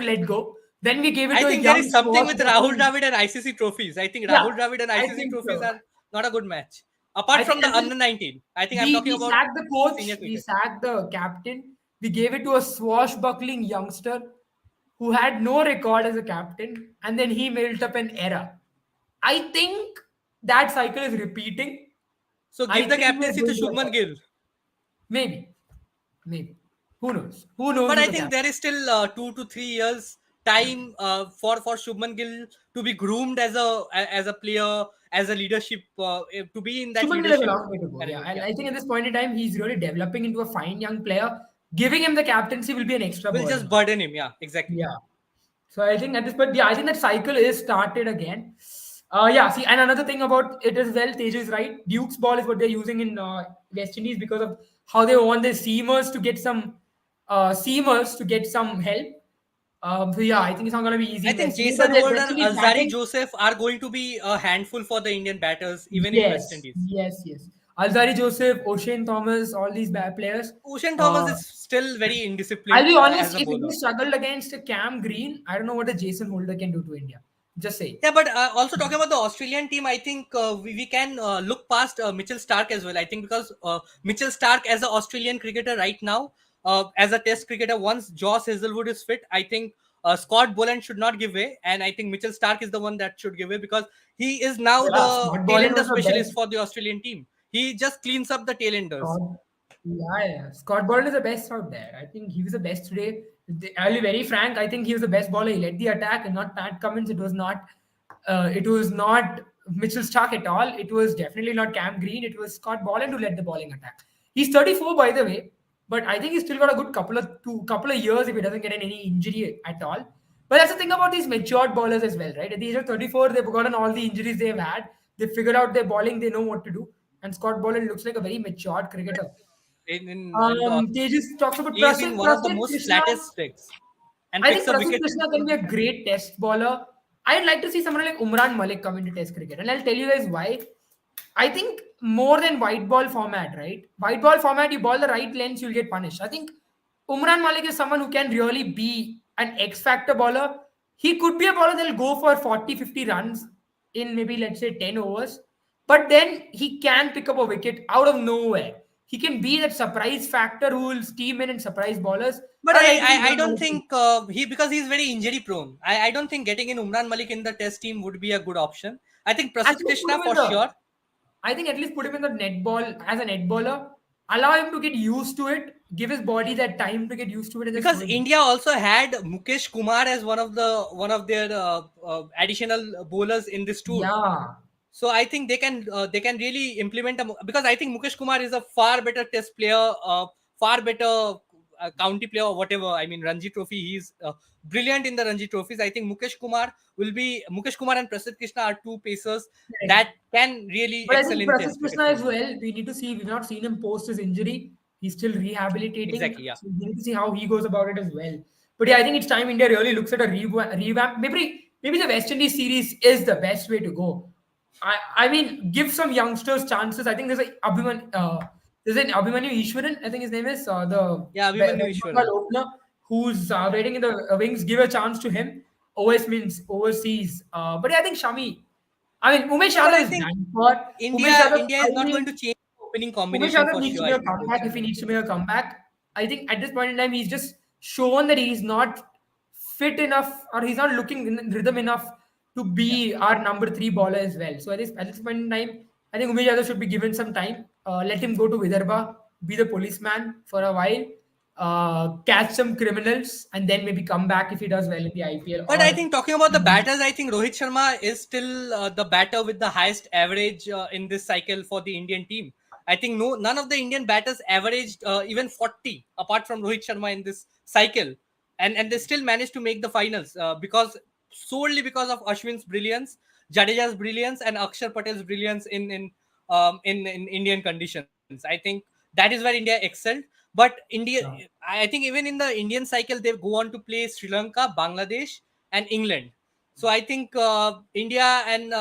[SPEAKER 1] let go. Then we gave it
[SPEAKER 2] I
[SPEAKER 1] to a
[SPEAKER 2] think there
[SPEAKER 1] young
[SPEAKER 2] is something with Rahul
[SPEAKER 1] swashbuckling.
[SPEAKER 2] Dravid and ICC trophies. I think
[SPEAKER 1] Yeah,
[SPEAKER 2] Rahul Dravid and
[SPEAKER 1] I
[SPEAKER 2] ICC
[SPEAKER 1] think
[SPEAKER 2] trophies
[SPEAKER 1] so.
[SPEAKER 2] are not a good match.
[SPEAKER 1] I
[SPEAKER 2] Apart
[SPEAKER 1] think
[SPEAKER 2] from the
[SPEAKER 1] and then
[SPEAKER 2] under 19, I think I'm talking
[SPEAKER 1] we
[SPEAKER 2] about
[SPEAKER 1] sacked the coach,
[SPEAKER 2] senior
[SPEAKER 1] we
[SPEAKER 2] cricket.
[SPEAKER 1] sacked the captain, we gave it to a swashbuckling youngster who had no record as a captain, and then he built up an era. I think that cycle is repeating.
[SPEAKER 2] So
[SPEAKER 1] I
[SPEAKER 2] give the
[SPEAKER 1] think we're
[SPEAKER 2] captaincy to
[SPEAKER 1] going to
[SPEAKER 2] Shubman Gill.
[SPEAKER 1] maybe, maybe. Who knows? Who knows
[SPEAKER 2] But
[SPEAKER 1] who's
[SPEAKER 2] I
[SPEAKER 1] the
[SPEAKER 2] think
[SPEAKER 1] captain?
[SPEAKER 2] there is still 2 to 3 years time for Shubman Gill to be groomed as a player, as a leadership, to be in that
[SPEAKER 1] Shubman Gill has a
[SPEAKER 2] leadership
[SPEAKER 1] long way to go. Yeah,
[SPEAKER 2] arrangement.
[SPEAKER 1] and
[SPEAKER 2] Yeah,
[SPEAKER 1] I think at this point in time, he's really developing into a fine young player. Giving him the captaincy will be an extra
[SPEAKER 2] will
[SPEAKER 1] burden
[SPEAKER 2] just
[SPEAKER 1] on him.
[SPEAKER 2] burden him. Yeah, exactly.
[SPEAKER 1] Yeah. So I think at this point, yeah, I think that cycle is started again. Yeah, see, and another thing about it as well, Tej is right. Duke's ball is what they're using in West Indies because of how they want their seamers to get some help. So yeah, I think it's not going to be easy
[SPEAKER 2] I
[SPEAKER 1] in
[SPEAKER 2] think
[SPEAKER 1] West Indies, but
[SPEAKER 2] Jason
[SPEAKER 1] the
[SPEAKER 2] Holder,
[SPEAKER 1] West Indies
[SPEAKER 2] Alzari
[SPEAKER 1] batting.
[SPEAKER 2] Joseph are going to be a handful for the Indian batters, even in West
[SPEAKER 1] Yes,
[SPEAKER 2] Indies.
[SPEAKER 1] yes, yes. Alzari Joseph, O'Shane Thomas, all these bad players.
[SPEAKER 2] Ocean Thomas
[SPEAKER 1] Uh,
[SPEAKER 2] is still very
[SPEAKER 1] I'll
[SPEAKER 2] indisciplined
[SPEAKER 1] be
[SPEAKER 2] as
[SPEAKER 1] honest,
[SPEAKER 2] a
[SPEAKER 1] if
[SPEAKER 2] bowler.
[SPEAKER 1] India struggled against Cam Green, I don't know what a Jason Holder can do to India. Just say.
[SPEAKER 2] Yeah, but also talking about the Australian team, I think we can look past Mitchell Stark as well. I think because Mitchell Stark as an Australian cricketer right now, as a Test cricketer, once Josh Hazelwood is fit, I think Scott Boland should not give way, and I think Mitchell Stark is the one that should give way because he is now
[SPEAKER 1] Yeah,
[SPEAKER 2] the
[SPEAKER 1] Scott
[SPEAKER 2] tail
[SPEAKER 1] Boland
[SPEAKER 2] ender
[SPEAKER 1] was the
[SPEAKER 2] specialist
[SPEAKER 1] best.
[SPEAKER 2] for the Australian team. He just cleans up the tail enders.
[SPEAKER 1] Scott, yeah. Scott Boland is the best out there. I think he was the best today. I'll be very frank. I think he was the best bowler. He led the attack, and not Pat Cummins. It was not. It was not Mitchell Stark at all. It was definitely not Cam Green. It was Scott Boland who led the bowling attack. He's 34, by the way, but I think he's still got a good couple of years if he doesn't get any injury at all. But that's the thing about these matured bowlers as well, right? At the age of 34, they've gotten all the injuries they've had. They figured out their bowling. They know what to do. And Scott Boland looks like a very matured cricketer.
[SPEAKER 2] In the
[SPEAKER 1] Tejas talks about
[SPEAKER 2] He has been one of the
[SPEAKER 1] Prasidh
[SPEAKER 2] most
[SPEAKER 1] Krishna.
[SPEAKER 2] flattest sticks and
[SPEAKER 1] I
[SPEAKER 2] picks
[SPEAKER 1] think
[SPEAKER 2] up
[SPEAKER 1] Prasidh
[SPEAKER 2] wickets.
[SPEAKER 1] Krishna can be a great test bowler. I'd like to see someone like Umran Malik come into test cricket. And I'll tell you guys why. I think more than white ball format, right? White ball format, you ball the right lengths, you'll get punished. I think Umran Malik is someone who can really be an X factor bowler. He could be a bowler that'll go for 40, 50 runs in maybe, let's say, 10 overs. But then he can pick up a wicket out of nowhere. He can be that surprise factor who will steam in and surprise bowlers.
[SPEAKER 2] But
[SPEAKER 1] I like to see
[SPEAKER 2] I
[SPEAKER 1] Umran
[SPEAKER 2] don't
[SPEAKER 1] Malik.
[SPEAKER 2] think because he's very injury prone. I don't think getting in Umran Malik in the test team would be a good option. I think
[SPEAKER 1] At
[SPEAKER 2] Prasidh
[SPEAKER 1] least put
[SPEAKER 2] Krishna
[SPEAKER 1] him in
[SPEAKER 2] for
[SPEAKER 1] the
[SPEAKER 2] sure.
[SPEAKER 1] I think at least put him in the net ball as a net bowler. Allow him to get used to it. Give his body that time to get used to it, and just throw
[SPEAKER 2] Because
[SPEAKER 1] him in.
[SPEAKER 2] India also had Mukesh Kumar as one of their additional bowlers in this tour.
[SPEAKER 1] Yeah,
[SPEAKER 2] So I think they can really implement because I think Mukesh Kumar is a far better test player, far better county player or whatever. I mean Ranji Trophy, he's brilliant in the Ranji trophies. I think Mukesh Kumar and Prasidh Krishna are two pacers
[SPEAKER 1] correct.
[SPEAKER 2] that can really
[SPEAKER 1] But I
[SPEAKER 2] excel
[SPEAKER 1] think
[SPEAKER 2] in
[SPEAKER 1] Prasidh
[SPEAKER 2] test cricket
[SPEAKER 1] Krishna
[SPEAKER 2] for
[SPEAKER 1] as
[SPEAKER 2] India.
[SPEAKER 1] well. We need to see. We've not seen him post his injury. He's still rehabilitating.
[SPEAKER 2] Exactly, yeah.
[SPEAKER 1] So we need to see how he goes about it as well. But yeah, I think it's time India really looks at a revamp. Maybe the West Indies series is the best way to go. I mean, give some youngsters chances. I think there's an Abhimanyu Ishwaran. I think his name is
[SPEAKER 2] Yeah,
[SPEAKER 1] the
[SPEAKER 2] Abhimanyu
[SPEAKER 1] Bengal
[SPEAKER 2] Ishwaran.
[SPEAKER 1] opener who's waiting in the wings. Give a chance to him. OS means overseas. But yeah, I think Shami. I mean, Umesh
[SPEAKER 2] Because I
[SPEAKER 1] Yadav is
[SPEAKER 2] think
[SPEAKER 1] done for. Umesh Yadav,
[SPEAKER 2] India
[SPEAKER 1] I
[SPEAKER 2] is not going
[SPEAKER 1] think
[SPEAKER 2] to change the opening
[SPEAKER 1] Umesh
[SPEAKER 2] combination
[SPEAKER 1] Yadav
[SPEAKER 2] for
[SPEAKER 1] needs to
[SPEAKER 2] sure. I
[SPEAKER 1] make a
[SPEAKER 2] think
[SPEAKER 1] comeback if he needs to make a comeback. I think at this point in time, he's just shown that he's not fit enough or he's not looking in rhythm enough to
[SPEAKER 2] yeah.
[SPEAKER 1] be our number three bowler as well. So at this point in time, I think Umesh Yadav should be given some time. Let him go to Vidarbha, be the policeman for a while, catch some criminals, and then maybe come back if he does well in the IPL
[SPEAKER 2] But I
[SPEAKER 1] or.
[SPEAKER 2] think talking about the batters, I think Rohit Sharma is still the batter with the highest average in this cycle for the Indian team. I think none of the Indian batters averaged even 40 apart from Rohit Sharma in this cycle, and they still managed to make the finals because solely because of Ashwin's brilliance, Jadeja's brilliance, and Akshar Patel's brilliance in Indian conditions. I think that is where India excelled. But India,
[SPEAKER 1] Yeah.
[SPEAKER 2] I think even in the Indian cycle, they go on to play Sri Lanka, Bangladesh, and England. So I think India and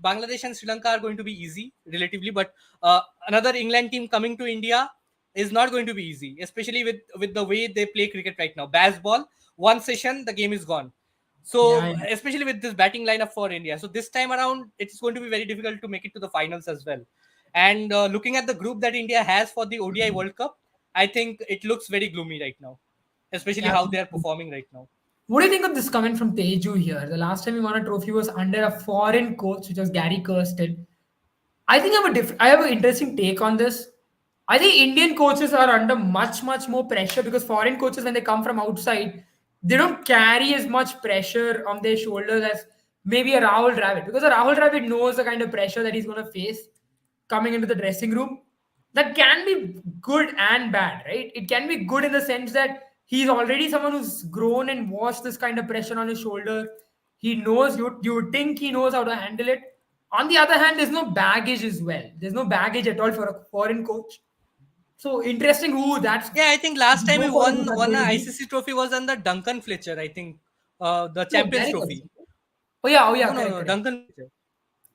[SPEAKER 2] Bangladesh and Sri Lanka are going to be easy relatively, but another England team coming to India is not going to be easy, especially with the way they play cricket right now. Baseball, one session, the game is gone.
[SPEAKER 1] Yeah,
[SPEAKER 2] So
[SPEAKER 1] yeah.
[SPEAKER 2] especially with this batting lineup for India, so this time around, it's going to be very difficult to make it to the finals as well. And looking at the group that India has for the ODI World Cup, I think it looks very gloomy right now, especially
[SPEAKER 1] Yeah.
[SPEAKER 2] how they are performing right now.
[SPEAKER 1] What do you think of this comment from Teju here? The last time he won a trophy was under a foreign coach, which was Gary Kirsten. I have an interesting take on this. I think Indian coaches are under much, much more pressure because foreign coaches, when they come from outside, they don't carry as much pressure on their shoulders as maybe a Rahul Dravid. Because a Rahul Dravid knows the kind of pressure that he's going to face coming into the dressing room. That can be good and bad, right? It can be good in the sense that he's already someone who's grown and watched this kind of pressure on his shoulder. He knows you would think he knows how to handle it. On the other hand, there's no baggage as well. There's no baggage at all for a foreign coach. So interesting who that's
[SPEAKER 2] Yeah, I think last time we
[SPEAKER 1] go for who
[SPEAKER 2] won
[SPEAKER 1] that's
[SPEAKER 2] won a
[SPEAKER 1] going to be.
[SPEAKER 2] ICC trophy was under Duncan Fletcher. I think the
[SPEAKER 1] No,
[SPEAKER 2] Champions
[SPEAKER 1] Gary
[SPEAKER 2] Trophy.
[SPEAKER 1] Kirsten. Oh yeah,
[SPEAKER 2] No,
[SPEAKER 1] correct,
[SPEAKER 2] no,
[SPEAKER 1] correct.
[SPEAKER 2] Duncan Fletcher.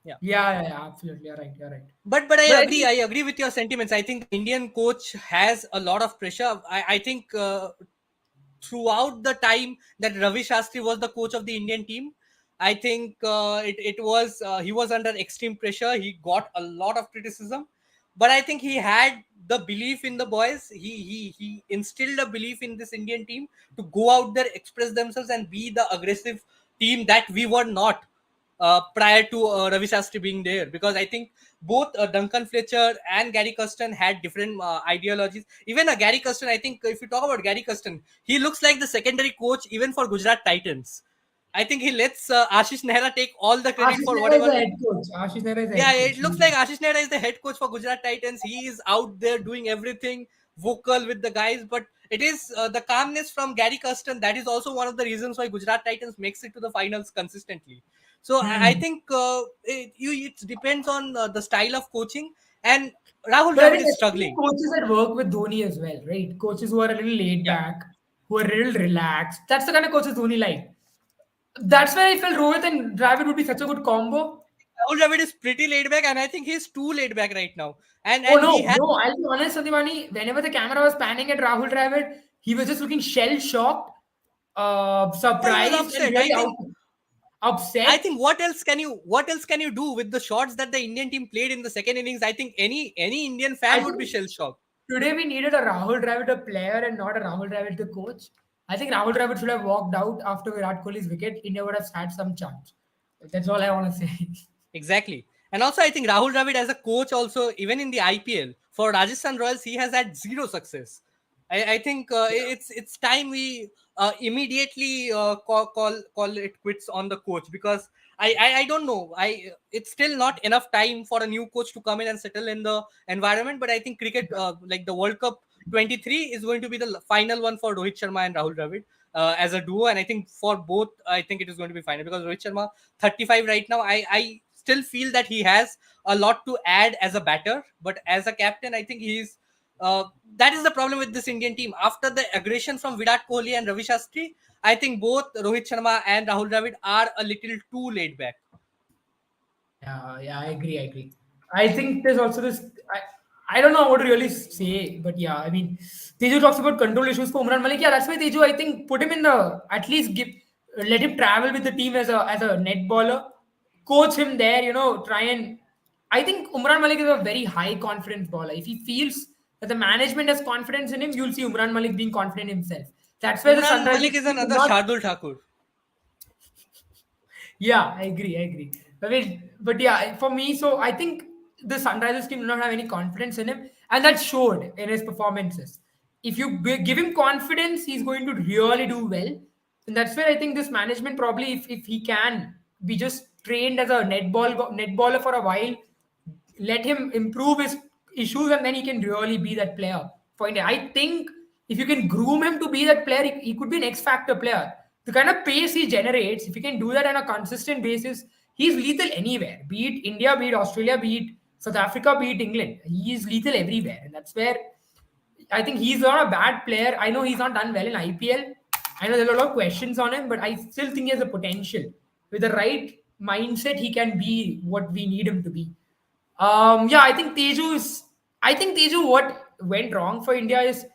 [SPEAKER 2] Yeah.
[SPEAKER 1] Yeah, absolutely. You're right.
[SPEAKER 2] But
[SPEAKER 1] But
[SPEAKER 2] I
[SPEAKER 1] I
[SPEAKER 2] agree.
[SPEAKER 1] think
[SPEAKER 2] I agree with your sentiments. I think the Indian coach has a lot of pressure. I think throughout the time that Ravi Shastri was the coach of the Indian team, I think it was he was under extreme pressure. He got a lot of criticism, but I think he had the belief in the boys. He instilled a belief in this Indian team to go out there, express themselves, and be the aggressive team that we were not prior to Ravi Shastri being there. Because I think both Duncan Fletcher and Gary Custon had different ideologies. Even Gary Custon, I think if you talk about Gary Custon, he looks like the secondary coach even for Gujarat Titans. I think he lets Ashish Nehra take all the credit
[SPEAKER 1] Ashish
[SPEAKER 2] for
[SPEAKER 1] Nehra is the
[SPEAKER 2] whatever.
[SPEAKER 1] head coach. Ashish Nehra is the
[SPEAKER 2] Yeah,
[SPEAKER 1] head coach.
[SPEAKER 2] it looks like Ashish Nehra is the head coach for Gujarat Titans. He is out there doing everything, vocal with the guys. But it is the calmness from Gary Custon that is also one of the reasons why Gujarat Titans makes it to the finals consistently. So I
[SPEAKER 1] Hmm.
[SPEAKER 2] think it depends on the style of coaching. And Rahul
[SPEAKER 1] But I
[SPEAKER 2] Dravid
[SPEAKER 1] think
[SPEAKER 2] is
[SPEAKER 1] especially
[SPEAKER 2] struggling.
[SPEAKER 1] coaches that work with Dhoni as well, right? Coaches who are a little laid
[SPEAKER 2] Yeah.
[SPEAKER 1] back, who are a little relaxed. That's the kind of coaches Dhoni like. That's why I felt Rohit and Dravid would be such a good combo.
[SPEAKER 2] Rahul Dravid is pretty laid back, and I think he's too laid back right now. And
[SPEAKER 1] Oh
[SPEAKER 2] and
[SPEAKER 1] no,
[SPEAKER 2] he has
[SPEAKER 1] no, I'll be honest, Satyamani. Whenever the camera was panning at Rahul Dravid, he was just looking shell shocked,
[SPEAKER 2] he was
[SPEAKER 1] surprised, and
[SPEAKER 2] upset.
[SPEAKER 1] really upset.
[SPEAKER 2] What else can you do with the shots that the Indian team played in the second innings? I think any Indian
[SPEAKER 1] I
[SPEAKER 2] fan would be
[SPEAKER 1] think
[SPEAKER 2] shell shocked.
[SPEAKER 1] today we needed a Rahul Dravid, a player, and not a Rahul Dravid, the coach. I think Rahul Dravid should have walked out after Virat Kohli's wicket. India would have had some chance. That's all I want to say.
[SPEAKER 2] Exactly. And also, I think Rahul Dravid as a coach, also even in the IPL for Rajasthan Royals, he has had zero success. I think it's time we immediately call it quits on the coach, because I don't know. It's still not enough time for a new coach to come in and settle in the environment. But I think cricket, like the World Cup 23, is going to be the final one for Rohit Sharma and Rahul Dravid as a duo. And I think for both, I think it is going to be final, because Rohit Sharma 35 right now. I still feel that he has a lot to add as a batter, but as a captain, I think he's that is the problem with this Indian team. After the aggression from Virat Kohli and Ravi Shastri, I think both Rohit Sharma and Rahul Dravid are a little too laid back.
[SPEAKER 1] Yeah, yeah, I agree. I agree. I think there's also this. I don't know what to really say, but yeah, I mean, Teju talks about control issues for Umran Malik. Yeah, that's why Teju, I think, put him in the at least give let him travel with the team as a net baller, coach him there. Try and. I think Umran Malik is a very high confidence bowler. If he feels that the management has confidence in him, you'll see Umran Malik being confident himself. That's where the
[SPEAKER 2] Umran
[SPEAKER 1] Sunrisers
[SPEAKER 2] Malik is
[SPEAKER 1] team did
[SPEAKER 2] another
[SPEAKER 1] not.
[SPEAKER 2] Shardul Thakur.
[SPEAKER 1] Yeah, I agree. I agree. But yeah, for me, so I think the Sunrisers team did not have any confidence in him, and that showed in his performances. If you give him confidence, he's going to really do well, and that's where I think this management probably, if he can be just trained as a netballer for a while, let him improve his issues, and then he can really be that player for India. I think if you can groom him to be that player, he could be an X factor player. The kind of pace he generates, if he can do that on a consistent basis, he's lethal anywhere. Be it India, be it Australia, be it South Africa, be it England. He is lethal everywhere, and that's where I think he's not a bad player. I know he's not done well in IPL. I know there's a lot of questions on him, but I still think he has the potential. With the right mindset, he can be what we need him to be. Yeah, I think Teju is. I think Teju, what went wrong for India is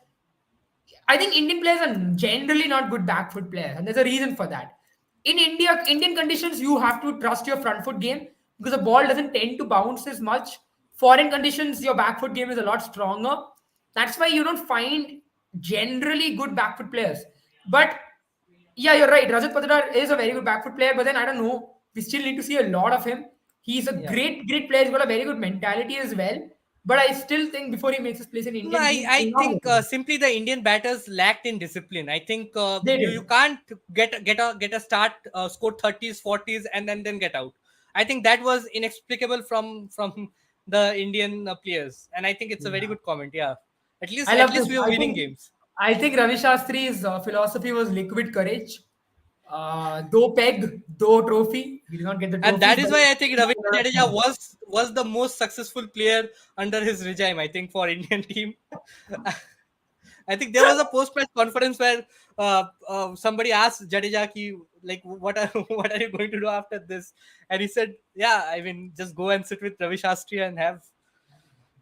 [SPEAKER 1] I think Indian players are generally not good back foot players, and there's a reason for that. In India, Indian conditions, you have to trust your front foot game because the ball doesn't tend to bounce as much. Foreign conditions, your back foot game is a lot stronger. That's why you don't find generally good back foot players. But yeah, you're right. Rajat Patidar is a very good back foot player, but then I don't know. We still need to see a lot of him. He's a
[SPEAKER 2] Yeah.
[SPEAKER 1] great, great player. He's got a very good mentality as well. But I still think before he makes his place in
[SPEAKER 2] No,
[SPEAKER 1] Indian
[SPEAKER 2] I,
[SPEAKER 1] team,
[SPEAKER 2] I
[SPEAKER 1] along
[SPEAKER 2] think
[SPEAKER 1] with him,
[SPEAKER 2] simply the Indian batters lacked in discipline. I think
[SPEAKER 1] they
[SPEAKER 2] you
[SPEAKER 1] did.
[SPEAKER 2] can't get a start, score 30s, 40s, and then get out. I think that was inexplicable from the Indian players, and I think it's a very
[SPEAKER 1] Yeah.
[SPEAKER 2] good comment. Yeah, at least
[SPEAKER 1] I
[SPEAKER 2] at
[SPEAKER 1] love
[SPEAKER 2] least
[SPEAKER 1] this.
[SPEAKER 2] we were
[SPEAKER 1] I
[SPEAKER 2] winning
[SPEAKER 1] think
[SPEAKER 2] games.
[SPEAKER 1] I think Ravi Shastri's philosophy was liquid courage. Do peg, do trophy. He did not get the
[SPEAKER 2] And
[SPEAKER 1] trophies,
[SPEAKER 2] that
[SPEAKER 1] but
[SPEAKER 2] is why I think
[SPEAKER 1] he got
[SPEAKER 2] Ravindra
[SPEAKER 1] a lot of
[SPEAKER 2] Jadeja
[SPEAKER 1] points.
[SPEAKER 2] was the most successful player under his regime. I think for Indian team. I think there was a post match conference where somebody asked Jadeja, ki, like, what are what are you going to do after this? And he said, "Yeah, I mean, just go and sit with Ravi Shastri and have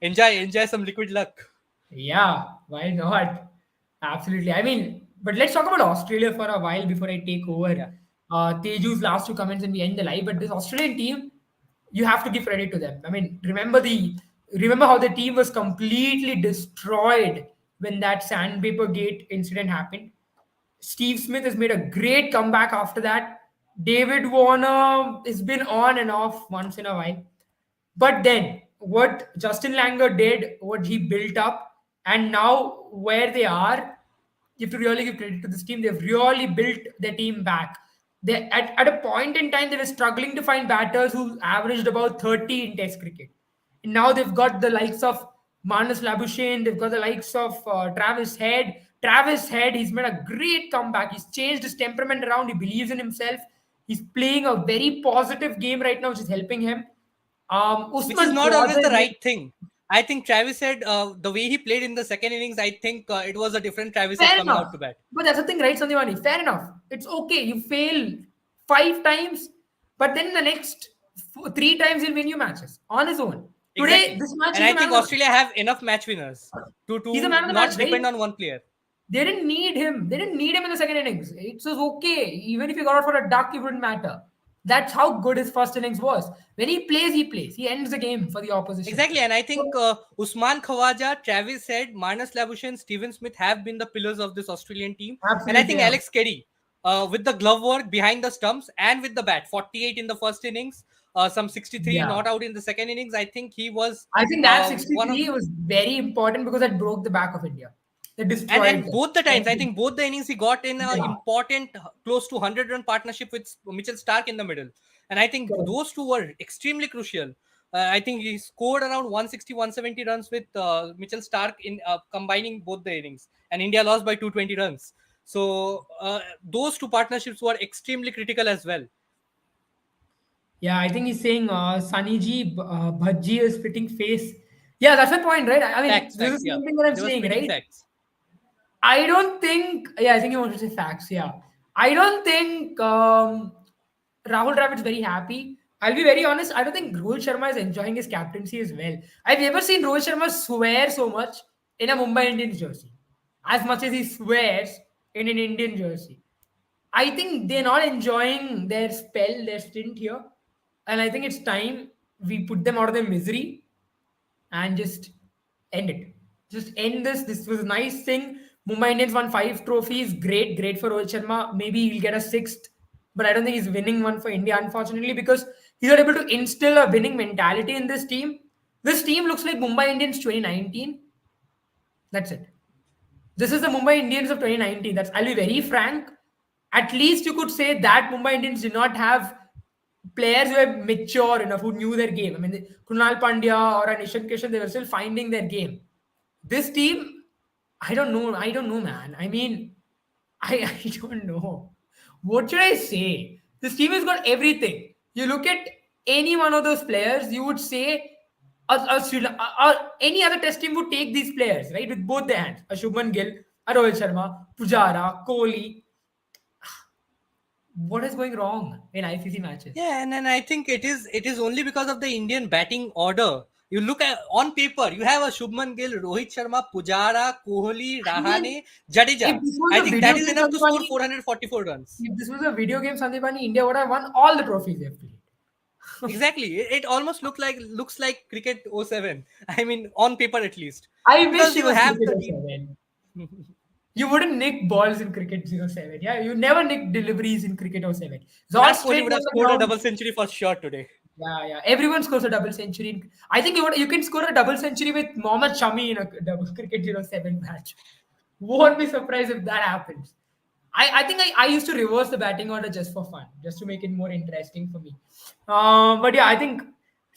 [SPEAKER 2] enjoy some liquid luck."
[SPEAKER 1] Yeah, why not? Absolutely. I mean, but let's talk about Australia for a while before I take
[SPEAKER 2] Yeah.
[SPEAKER 1] over. Teju's last two comments and we end the live. But this Australian team, you have to give credit to them. I mean, remember how the team was completely destroyed when that sandpaper gate incident happened. Steve Smith has made a great comeback after that. David Warner has been on and off once in a while. But then, what Justin Langer did, what he built up, and now where they are, you have to really give credit to this team. They've really built their team back. At a point in time, they were struggling to find batters who averaged about 30 in Test cricket. And now they've got the likes of Marnus Labuschagne, they've got the likes of Travis Head. Travis Head, he's made a great comeback. He's changed his temperament around. He believes in himself. He's playing a very positive game right now, which is helping him.
[SPEAKER 2] Which is
[SPEAKER 1] Usman
[SPEAKER 2] not always the
[SPEAKER 1] Khawaja,
[SPEAKER 2] right thing. I think Travis said the way he played in the second innings, I think it was a different Travis Head
[SPEAKER 1] fair
[SPEAKER 2] coming
[SPEAKER 1] enough.
[SPEAKER 2] out to bat.
[SPEAKER 1] But that's the thing, right, Sandhivani? Fair enough. It's okay. You fail 5 times, but then the next 3 times he'll win you matches on his own. Today,
[SPEAKER 2] Exactly.
[SPEAKER 1] this match
[SPEAKER 2] And
[SPEAKER 1] is
[SPEAKER 2] I
[SPEAKER 1] a man
[SPEAKER 2] think
[SPEAKER 1] of the
[SPEAKER 2] Australia have enough match winners
[SPEAKER 1] He's a
[SPEAKER 2] to
[SPEAKER 1] man of the
[SPEAKER 2] not
[SPEAKER 1] match,
[SPEAKER 2] depend
[SPEAKER 1] right?
[SPEAKER 2] on one player.
[SPEAKER 1] They didn't need him. They didn't need him in the second innings. It was okay. Even if he got out for a duck, it wouldn't matter. That's how good his first innings was. When he plays, he plays. He ends the game for the opposition.
[SPEAKER 2] Exactly, and I think
[SPEAKER 1] So,
[SPEAKER 2] Usman Khawaja, Travis Head, Marnus Labuschagne, Steven Smith have been the pillars of this Australian team. And I
[SPEAKER 1] absolutely,
[SPEAKER 2] think
[SPEAKER 1] yeah.
[SPEAKER 2] Alex Carey, with the glove work behind the stumps and with the bat, 48 in the first innings, some 63
[SPEAKER 1] Yeah.
[SPEAKER 2] not out in the second innings. I think he was
[SPEAKER 1] I think that
[SPEAKER 2] one of
[SPEAKER 1] 63 was very important because that broke the back of India. They destroyed
[SPEAKER 2] and
[SPEAKER 1] them.
[SPEAKER 2] both the times, I think both the innings he got in an
[SPEAKER 1] Yeah.
[SPEAKER 2] important close to 100-run partnership with Mitchell Stark in the middle. And I think
[SPEAKER 1] Correct.
[SPEAKER 2] those two were extremely crucial. I think he scored around 160, 170 runs with Mitchell Stark in combining both the innings. And India lost by 220 runs. So those two partnerships were extremely critical as well.
[SPEAKER 1] Yeah, I think he's saying Sunny Ji Bhaji is fitting face. Yeah, that's the point, right? I mean,
[SPEAKER 2] Facts,
[SPEAKER 1] this
[SPEAKER 2] facts,
[SPEAKER 1] is
[SPEAKER 2] yeah.
[SPEAKER 1] something that I'm
[SPEAKER 2] They were
[SPEAKER 1] saying,
[SPEAKER 2] spitting
[SPEAKER 1] right?
[SPEAKER 2] facts.
[SPEAKER 1] I don't think. Yeah, I think you want to say facts. Yeah, I don't think Rahul Dravid's very happy. I'll be very honest. I don't think Rohit Sharma is enjoying his captaincy as well. I've never seen Rohit Sharma swear so much in a Mumbai Indians jersey, as much as he swears in an Indian jersey. I think they're not enjoying their spell, their stint here, and I think it's time we put them out of their misery and just end it. Just end this. This was a nice thing. Mumbai Indians won 5 trophies. Great, great for Rohit Sharma. Maybe he'll get a sixth, but I don't think he's winning one for India, unfortunately, because he's not able to instill a winning mentality in this team. This team looks like Mumbai Indians 2019. That's it. This is the Mumbai Indians of 2019. That's I'll be very frank. At least you could say that Mumbai Indians did not have players who were mature enough, who knew their game. I mean, Kunal Pandya or Nishan Kishan, they were still finding their game. This team, I don't know. I don't know, man. I mean, I don't know. What should I say? This team has got everything. You look at any one of those players, you would say any other test team would take these players, right? With both their hands. A Shubman Gill, a Rohit Sharma, Pujara, Kohli. What is going wrong in ICC matches?
[SPEAKER 2] Yeah, and then I think it is only because of the Indian batting order. You look at on paper, you have a Shubman Gill, Rohit Sharma, Pujara, Kohli,
[SPEAKER 1] I mean,
[SPEAKER 2] Rahane, Jadeja.
[SPEAKER 1] if this was
[SPEAKER 2] I
[SPEAKER 1] a
[SPEAKER 2] think
[SPEAKER 1] video
[SPEAKER 2] that is
[SPEAKER 1] game,
[SPEAKER 2] enough to score
[SPEAKER 1] Sandipani,
[SPEAKER 2] 444 runs.
[SPEAKER 1] if this was a video game, Sandipani, India would have won all the trophies they've played.
[SPEAKER 2] Exactly. It almost looks like cricket 07. I mean, on paper at least.
[SPEAKER 1] I wish
[SPEAKER 2] Because
[SPEAKER 1] it
[SPEAKER 2] you
[SPEAKER 1] was
[SPEAKER 2] have
[SPEAKER 1] cricket
[SPEAKER 2] the
[SPEAKER 1] oh
[SPEAKER 2] team.
[SPEAKER 1] 07. You wouldn't nick balls in cricket 07. Yeah, you never nick deliveries in cricket 07. It's all
[SPEAKER 2] Virat Kohli
[SPEAKER 1] straight
[SPEAKER 2] would
[SPEAKER 1] down
[SPEAKER 2] have
[SPEAKER 1] the
[SPEAKER 2] scored a
[SPEAKER 1] ground.
[SPEAKER 2] double century for sure today.
[SPEAKER 1] Yeah, yeah. Everyone scores a double century. I think you can score a double century with Mohammad Shami in a double cricket 07 match. Won't be surprised if that happens. I think I used to reverse the batting order just for fun, just to make it more interesting for me. But yeah, I think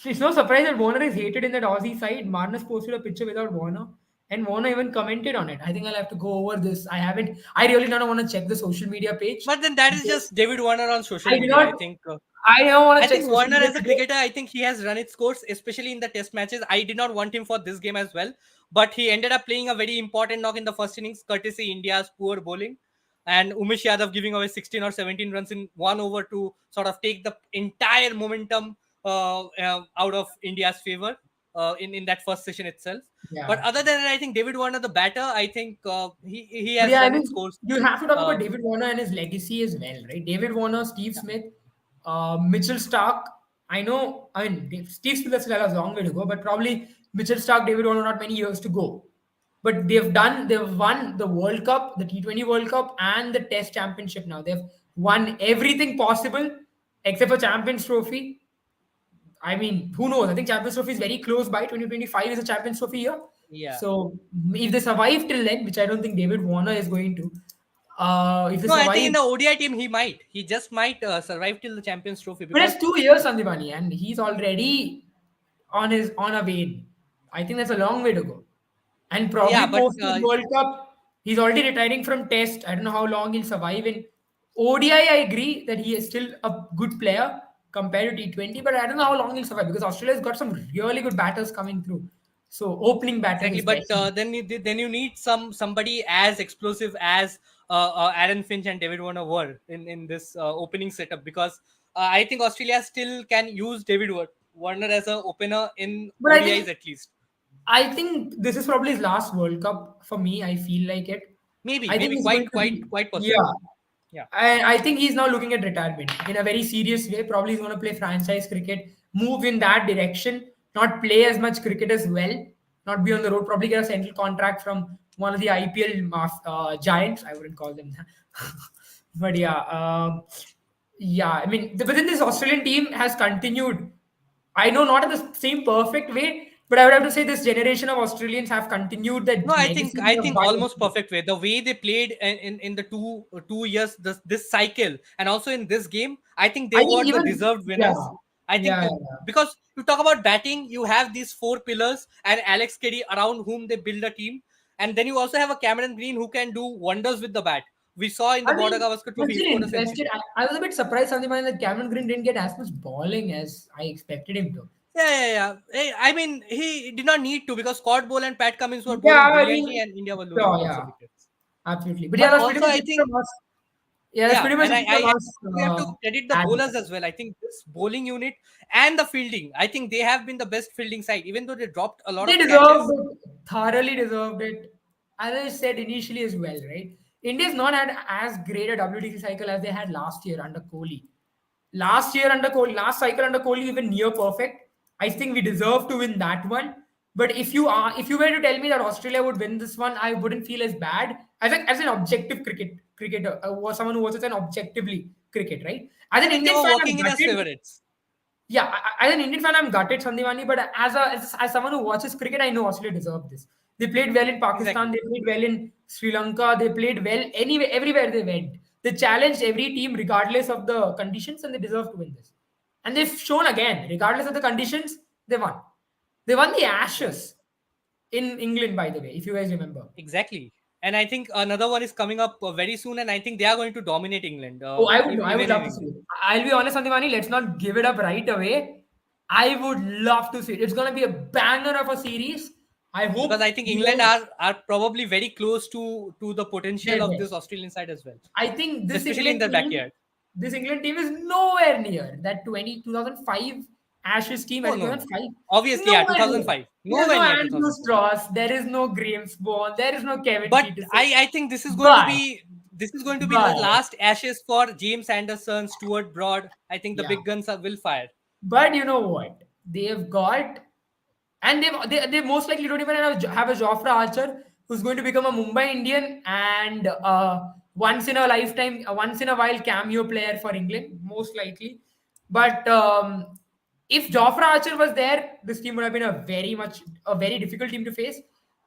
[SPEAKER 1] it's no surprise that Warner is hated in that Aussie side. Marnus posted a picture without Warner, and Warner even commented on it. I think I'll have to go over this. I haven't. I really don't want to check the social media page.
[SPEAKER 2] But then that is just David Warner on social
[SPEAKER 1] I do
[SPEAKER 2] media.
[SPEAKER 1] not. I don't want
[SPEAKER 2] I
[SPEAKER 1] to check
[SPEAKER 2] think
[SPEAKER 1] social
[SPEAKER 2] Warner
[SPEAKER 1] media
[SPEAKER 2] as a
[SPEAKER 1] today.
[SPEAKER 2] cricketer, I think he has run its course, especially in the test matches. I did not want him for this game as well, but he ended up playing a very important knock in the first innings, courtesy India's poor bowling. And Umesh Yadav giving away 16 or 17 runs in 1 over to sort of take the entire momentum out of India's favor. in that first session itself. But
[SPEAKER 1] Yeah.
[SPEAKER 2] other than that, I think David Warner, the batter, I think he
[SPEAKER 1] But
[SPEAKER 2] has
[SPEAKER 1] yeah, I
[SPEAKER 2] run its
[SPEAKER 1] mean,
[SPEAKER 2] course.
[SPEAKER 1] you have to talk
[SPEAKER 2] Uh,
[SPEAKER 1] about David Warner and his legacy as well, right? David Warner, Steve
[SPEAKER 2] yeah,
[SPEAKER 1] Smith, Mitchell Stark. I know, I mean, Steve Smith still has a long way to go, but probably Mitchell Stark, David Warner, not many years to go. But they've won the World Cup, the T20 World Cup, and the Test Championship now. They've won everything possible except for Champions Trophy. I mean, who knows? I think Champions Trophy is very close by. 2025 is a Champions Trophy year.
[SPEAKER 2] yeah.
[SPEAKER 1] So if they survive till then, which I don't think David Warner is going to, if they
[SPEAKER 2] No, I think
[SPEAKER 1] survive,
[SPEAKER 2] in the ODI team he might. He just might survive till the Champions Trophy
[SPEAKER 1] but
[SPEAKER 2] because
[SPEAKER 1] it's 2 years, Sandipani, and he's already on a vein. I think that's a long way to go. And
[SPEAKER 2] yeah,
[SPEAKER 1] probably
[SPEAKER 2] but
[SPEAKER 1] post this World Cup, he's already retiring from Test. I don't know how long he'll survive in ODI. I agree that he is still a good player compared to T20, but I don't know how long he'll survive because Australia's got some really good batters coming through. So opening batters
[SPEAKER 2] exactly. But
[SPEAKER 1] especially.
[SPEAKER 2] then you need somebody as explosive as Aaron Finch and David Warner were in this opening setup because I think Australia still can use Warner as a opener in
[SPEAKER 1] But
[SPEAKER 2] ODIs at least.
[SPEAKER 1] I think this is probably his last World Cup for me. I feel like it.
[SPEAKER 2] Maybe
[SPEAKER 1] I think
[SPEAKER 2] maybe
[SPEAKER 1] he's going
[SPEAKER 2] quite
[SPEAKER 1] to
[SPEAKER 2] quite
[SPEAKER 1] be,
[SPEAKER 2] quite possible.
[SPEAKER 1] yeah.
[SPEAKER 2] Yeah.
[SPEAKER 1] I think he's now looking at retirement in a very serious way. Probably he's going to play franchise cricket, move in that direction, not play as much cricket as well, not be on the road, probably get a central contract from one of the IPL giants. I wouldn't call them that. But yeah, yeah, I mean, but then this Australian team has continued. I know not in the same perfect way, but I would have to say this generation of Australians have continued
[SPEAKER 2] No,
[SPEAKER 1] that
[SPEAKER 2] I think
[SPEAKER 1] legacy
[SPEAKER 2] I
[SPEAKER 1] of
[SPEAKER 2] think almost perfect way. The way they played in the 2 years this cycle and also in this game, I think
[SPEAKER 1] I
[SPEAKER 2] they
[SPEAKER 1] think
[SPEAKER 2] were the
[SPEAKER 1] even
[SPEAKER 2] deserved
[SPEAKER 1] yeah,
[SPEAKER 2] winners. I think
[SPEAKER 1] yeah.
[SPEAKER 2] because you talk about batting, you have these four pillars and Alex Carey around whom they build a team, and then you also have a Cameron Green who can do wonders with the bat. We saw in the
[SPEAKER 1] I
[SPEAKER 2] Border
[SPEAKER 1] mean,
[SPEAKER 2] Gavaskar
[SPEAKER 1] I'm
[SPEAKER 2] Trophy, he
[SPEAKER 1] still
[SPEAKER 2] scored a
[SPEAKER 1] interested.
[SPEAKER 2] century.
[SPEAKER 1] I was a bit surprised, Sandeep, that Cameron Green didn't get as much bowling as I expected him to.
[SPEAKER 2] Yeah. I mean, he did not need to because Scott Bowl and Pat Cummins were
[SPEAKER 1] Yeah,
[SPEAKER 2] bowling
[SPEAKER 1] I
[SPEAKER 2] brilliantly,
[SPEAKER 1] mean,
[SPEAKER 2] and India were losing
[SPEAKER 1] sure,
[SPEAKER 2] lots
[SPEAKER 1] yeah,
[SPEAKER 2] of wickets.
[SPEAKER 1] absolutely. But yeah,
[SPEAKER 2] But
[SPEAKER 1] that's pretty
[SPEAKER 2] also,
[SPEAKER 1] much
[SPEAKER 2] I
[SPEAKER 1] it from
[SPEAKER 2] think
[SPEAKER 1] us. Yeah, that's
[SPEAKER 2] yeah,
[SPEAKER 1] pretty much
[SPEAKER 2] and
[SPEAKER 1] it from
[SPEAKER 2] I
[SPEAKER 1] us.
[SPEAKER 2] we have to credit the
[SPEAKER 1] At
[SPEAKER 2] bowlers
[SPEAKER 1] this.
[SPEAKER 2] as well. I think this bowling unit and the fielding, I think they have been the best fielding side, even though they dropped a lot
[SPEAKER 1] They
[SPEAKER 2] of
[SPEAKER 1] deserved
[SPEAKER 2] catches.
[SPEAKER 1] it, thoroughly deserved it. As I said initially as well, right? India's not had as great a WTC cycle as they had last year under Kohli. Last year under Kohli, last cycle under Kohli, even near perfect. I think we deserve to win that one. But if you were to tell me that Australia would win this one, I wouldn't feel as bad as an objective cricketer, or someone who watches an objectively cricket, right? As
[SPEAKER 2] I
[SPEAKER 1] an
[SPEAKER 2] mean, they
[SPEAKER 1] Indian
[SPEAKER 2] were
[SPEAKER 1] fan, I'm
[SPEAKER 2] working in as
[SPEAKER 1] gutted.
[SPEAKER 2] favorites
[SPEAKER 1] Yeah, as an Indian fan, I'm gutted, Sandivani, but as someone who watches cricket, I know Australia deserved this. They played well in Pakistan,
[SPEAKER 2] exactly.
[SPEAKER 1] they played well in Sri Lanka, they played well anywhere, everywhere they went. They challenged every team regardless of the conditions, and they deserve to win this. And they've shown again, regardless of the conditions, they won. They won the
[SPEAKER 2] Yeah,
[SPEAKER 1] Ashes in England, by the way, if you guys remember.
[SPEAKER 2] exactly. And I think another one is coming up very soon, and I think they are going to dominate England,
[SPEAKER 1] Oh, I would know. I would
[SPEAKER 2] even in
[SPEAKER 1] love to see
[SPEAKER 2] England.
[SPEAKER 1] it. I'll be honest, Sandivani, let's not give it up right away. I would love to see it. It's gonna be a banger of a series. I
[SPEAKER 2] Because I
[SPEAKER 1] hope
[SPEAKER 2] think
[SPEAKER 1] you
[SPEAKER 2] England
[SPEAKER 1] guys
[SPEAKER 2] are probably very close to the potential
[SPEAKER 1] their
[SPEAKER 2] of this
[SPEAKER 1] best.
[SPEAKER 2] Australian side as well,
[SPEAKER 1] I think
[SPEAKER 2] especially in their backyard.
[SPEAKER 1] This England team is nowhere near that 2005 Ashes team. I
[SPEAKER 2] Oh
[SPEAKER 1] think
[SPEAKER 2] no, no.
[SPEAKER 1] 2005.
[SPEAKER 2] Obviously, yeah,
[SPEAKER 1] Nowhere near.
[SPEAKER 2] 2005.
[SPEAKER 1] There's
[SPEAKER 2] Nowhere
[SPEAKER 1] no
[SPEAKER 2] near
[SPEAKER 1] Andrew
[SPEAKER 2] 2005.
[SPEAKER 1] Strauss. There is no Graeme Swann. There is no Kevin
[SPEAKER 2] But
[SPEAKER 1] Peterson.
[SPEAKER 2] I think
[SPEAKER 1] But
[SPEAKER 2] this is going to be the
[SPEAKER 1] but
[SPEAKER 2] last Ashes for James Anderson, Stuart Broad. I think the
[SPEAKER 1] yeah.
[SPEAKER 2] big guns will fire.
[SPEAKER 1] But you know what? They've got, and they most likely don't even have a Jofra Archer who's going to become a Mumbai Indian and once in a lifetime, once in a while cameo player for England, most likely. But if Jofra Archer was there, this team would have been a very difficult team to face.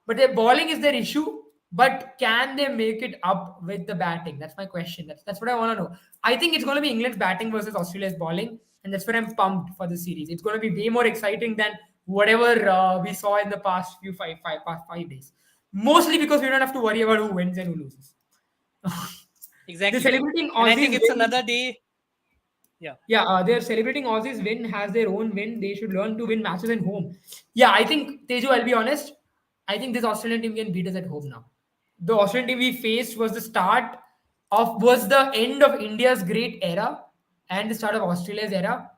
[SPEAKER 1] But their bowling is their issue. But can they make it up with the batting? That's my question. That's what I want to know. I think it's going to be England's batting versus Australia's bowling, and that's where I'm pumped for the series. It's going to be way more exciting than whatever we saw in the past past 5 days. Mostly because we don't have to worry about who wins and who loses. They're
[SPEAKER 2] Exactly.
[SPEAKER 1] celebrating
[SPEAKER 2] And I think
[SPEAKER 1] Aussies
[SPEAKER 2] it's
[SPEAKER 1] win.
[SPEAKER 2] another day. Yeah.
[SPEAKER 1] Yeah, they're celebrating Aussies win has their own win. They should learn to win matches at home. Yeah, I think Teju, I'll be honest. I think this Australian team can beat us at home now. The Australian team we faced was the end of India's great era and the start of Australia's era.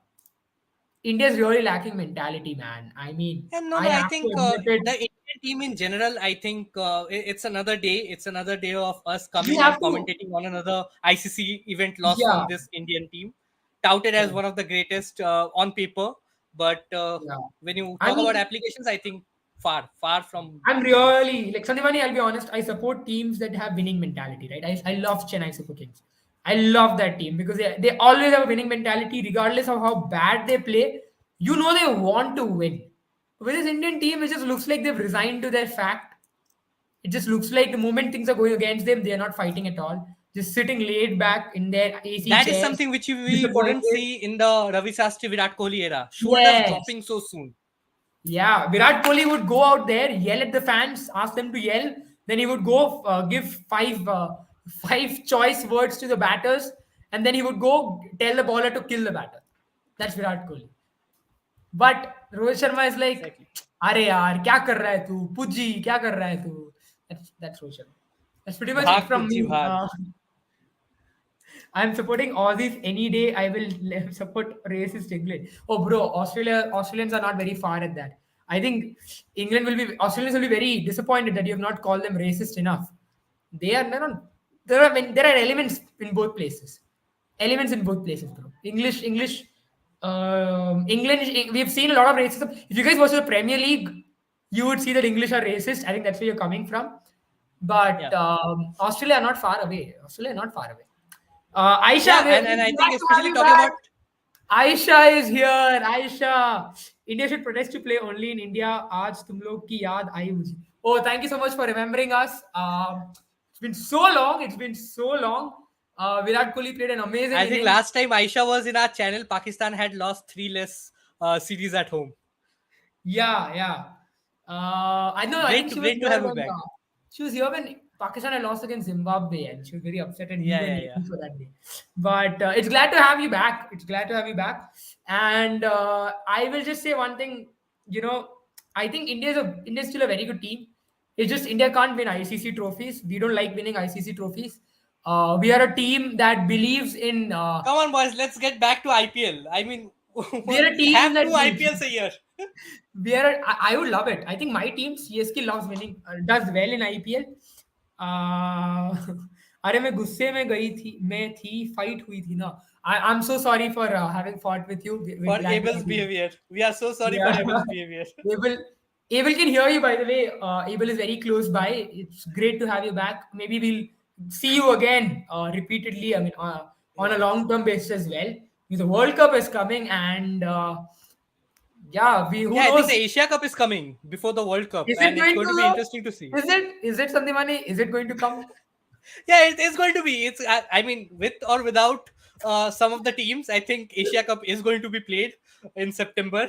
[SPEAKER 1] India's really lacking mentality, man. I mean,
[SPEAKER 2] Yeah, no,
[SPEAKER 1] I
[SPEAKER 2] no. I
[SPEAKER 1] have to
[SPEAKER 2] think
[SPEAKER 1] admit it.
[SPEAKER 2] the Indian team in general. I think it's another day. It's another day of us
[SPEAKER 1] We
[SPEAKER 2] coming
[SPEAKER 1] have
[SPEAKER 2] and
[SPEAKER 1] to,
[SPEAKER 2] commentating on another ICC event loss
[SPEAKER 1] yeah,
[SPEAKER 2] from this Indian team, touted as
[SPEAKER 1] yeah,
[SPEAKER 2] one of the greatest on paper. But
[SPEAKER 1] yeah.
[SPEAKER 2] when you
[SPEAKER 1] I
[SPEAKER 2] talk about
[SPEAKER 1] mean,
[SPEAKER 2] applications, I think far, far from
[SPEAKER 1] I'm
[SPEAKER 2] good.
[SPEAKER 1] really like Sandipani. I'll be honest. I support teams that have winning mentality, right? I love Chennai Super Kings. I love that team because they always have a winning mentality, regardless of how bad they play. You know they want to win. With this Indian team, it just looks like they've resigned to their fact. It just looks like the moment things are going against them, they are not fighting at all. Just sitting laid back in their AC
[SPEAKER 2] That is
[SPEAKER 1] chairs,
[SPEAKER 2] something which we wouldn't
[SPEAKER 1] disappointed.
[SPEAKER 2] see in the Ravi Shastri Virat Kohli era. Shoulders
[SPEAKER 1] Yes.
[SPEAKER 2] dropping so soon.
[SPEAKER 1] Yeah, Virat Kohli would go out there, yell at the fans, ask them to yell. Then he would go give five choice words to the batters, and then he would go tell the bowler to kill the batter. That's Virat Kohli. But Rohit Sharma is like,
[SPEAKER 2] Exactly.
[SPEAKER 1] "अरे यार, क्या कर रहा है तू? पुज्जी, क्या कर रहा है तू?" That's Rohit Sharma. That's pretty much it
[SPEAKER 2] Bhag
[SPEAKER 1] from
[SPEAKER 2] Pujji
[SPEAKER 1] me.
[SPEAKER 2] Bhag.
[SPEAKER 1] I'm supporting Aussies any day. I will support racist England. Oh, bro, Australians are not very far at that. I think Australians will be very disappointed that you have not called them racist enough. They're not. There are elements in both places. Elements in both places, bro. England. We've seen a lot of racism. If you guys watch the Premier League, you would see that English are racist. I think that's where you're coming from. But
[SPEAKER 2] Yeah.
[SPEAKER 1] Australia are not far away. Australia are not far away. Aisha,
[SPEAKER 2] Yeah,
[SPEAKER 1] we're
[SPEAKER 2] and I
[SPEAKER 1] glad
[SPEAKER 2] think
[SPEAKER 1] to have
[SPEAKER 2] especially
[SPEAKER 1] you
[SPEAKER 2] talking
[SPEAKER 1] back.
[SPEAKER 2] about
[SPEAKER 1] Aisha is here. Aisha, India should protest to play only in India. आज तुम लोग की याद आई मुझे. Oh, thank you so much for remembering us. It's been so long. It's been so long. Virat Kohli played an amazing
[SPEAKER 2] I think
[SPEAKER 1] innings.
[SPEAKER 2] last time Aisha was in our channel, Pakistan had lost three less series at home.
[SPEAKER 1] Yeah, yeah. I know. I think she was
[SPEAKER 2] Great to
[SPEAKER 1] here
[SPEAKER 2] have you
[SPEAKER 1] when
[SPEAKER 2] back.
[SPEAKER 1] Pakistan had lost against Zimbabwe, and she was very upset, and we
[SPEAKER 2] Yeah,
[SPEAKER 1] were
[SPEAKER 2] yeah, yeah.
[SPEAKER 1] named for that day. But it's glad to have you back. It's glad to have you back. And I will just say one thing. You know, I think India's still a very good team. It's just India can't win ICC trophies. We don't like winning ICC trophies. We are a team that believes in.
[SPEAKER 2] Come on, boys, let's get back to IPL. I mean,
[SPEAKER 1] We are a team
[SPEAKER 2] have
[SPEAKER 1] that
[SPEAKER 2] two IPLs a year.
[SPEAKER 1] I would love it. I think my team CSK loves winning, does well in IPL. अरे मैं गुस्से में गई थी मैं थी fight हुई थी ना I'm so sorry for having fought with you. We're
[SPEAKER 2] For
[SPEAKER 1] glad to
[SPEAKER 2] Abel's
[SPEAKER 1] have you.
[SPEAKER 2] behavior. We are so sorry for
[SPEAKER 1] Yeah.
[SPEAKER 2] Abel's behavior.
[SPEAKER 1] Abel, Abel can hear you, by the way. Abel is very close by. It's great to have you back. Maybe we'll see you again repeatedly. I mean, on a
[SPEAKER 2] Yeah.
[SPEAKER 1] long-term basis as well. The World Cup is coming, and yeah, who
[SPEAKER 2] Yeah, I think the
[SPEAKER 1] knows?
[SPEAKER 2] Asia Cup is coming before the World Cup,
[SPEAKER 1] Is it
[SPEAKER 2] and it's
[SPEAKER 1] going
[SPEAKER 2] going to be
[SPEAKER 1] to?
[SPEAKER 2] interesting to see.
[SPEAKER 1] Is it Sandhimani? Is it going to come?
[SPEAKER 2] Yeah, it is going to be. I mean, with or without some of the teams, I think Asia Cup is going to be played in September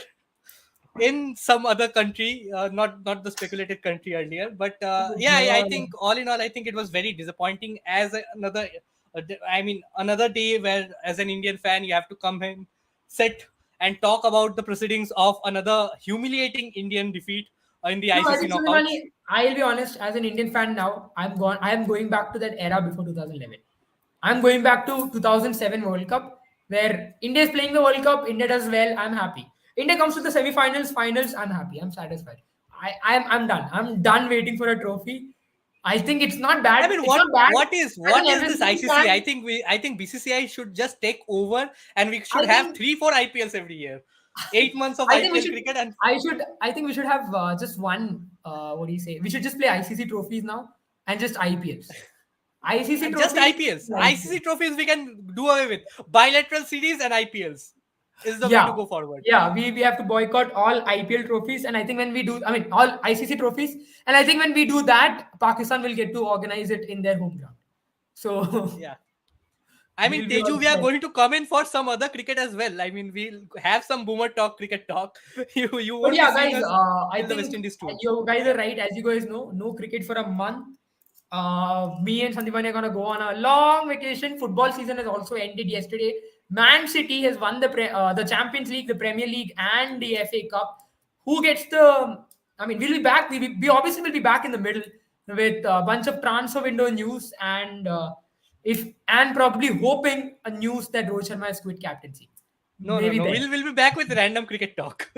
[SPEAKER 2] in some other country, not the speculated country earlier. But
[SPEAKER 1] Oh
[SPEAKER 2] yeah, I
[SPEAKER 1] God.
[SPEAKER 2] think all in all, I think it was very disappointing as another. I mean, another day where, as an Indian fan, you have to come in, sit, and talk about the proceedings of another humiliating Indian defeat in the
[SPEAKER 1] No, I
[SPEAKER 2] ICC
[SPEAKER 1] think
[SPEAKER 2] knockouts.
[SPEAKER 1] Sandhimani. I'll be honest. As an Indian fan now, I'm gone. I am going back to that era before 2011. I'm going back to 2007 World Cup where India is playing the World Cup. India does well. I'm happy. India comes to the semi-finals, finals. I'm happy. I'm satisfied. I'm done. I'm done waiting for a trophy. I think it's not
[SPEAKER 2] I
[SPEAKER 1] bad.
[SPEAKER 2] mean,
[SPEAKER 1] It's not bad as an
[SPEAKER 2] what is this
[SPEAKER 1] MSD
[SPEAKER 2] ICC?
[SPEAKER 1] fan.
[SPEAKER 2] I think BCCI should just take over, and we should
[SPEAKER 1] I
[SPEAKER 2] have
[SPEAKER 1] think
[SPEAKER 2] 3 4 IPLs every year. 8 months of IPL cricket, and
[SPEAKER 1] I think we should have just one. What do you say? We should just play ICC trophies now and just IPLs. ICC
[SPEAKER 2] just
[SPEAKER 1] trophies.
[SPEAKER 2] IPLs. ICC trophies we can do away with. Bilateral series and IPLs is the way to
[SPEAKER 1] Yeah,
[SPEAKER 2] go forward.
[SPEAKER 1] yeah. We have to boycott all IPL trophies, and I think when we do, I mean, all ICC trophies, and I think when we do that, Pakistan will get to organize it in their home ground. So
[SPEAKER 2] Yeah. I mean,
[SPEAKER 1] we'll be all
[SPEAKER 2] Teju, we are
[SPEAKER 1] set.
[SPEAKER 2] going to come in for some other cricket as well. I mean, we'll have some boomer talk, cricket talk. You
[SPEAKER 1] But
[SPEAKER 2] won't be
[SPEAKER 1] yeah,
[SPEAKER 2] seeing
[SPEAKER 1] guys,
[SPEAKER 2] us
[SPEAKER 1] I
[SPEAKER 2] till the West
[SPEAKER 1] think
[SPEAKER 2] Indies tour.
[SPEAKER 1] you guys are right. As you guys know, no cricket for a month. Me and Sandipani are gonna go on a long vacation. Football season has also ended yesterday. Man City has won the Champions League, the Premier League, and the FA Cup. Who gets the? I mean, we'll be back. We obviously will be back in the middle with a bunch of transfer window news and if and probably hoping a news that Rohit Sharma has quit captaincy.
[SPEAKER 2] No, no,
[SPEAKER 1] Maybe
[SPEAKER 2] no.
[SPEAKER 1] then.
[SPEAKER 2] We'll be back with random cricket talk.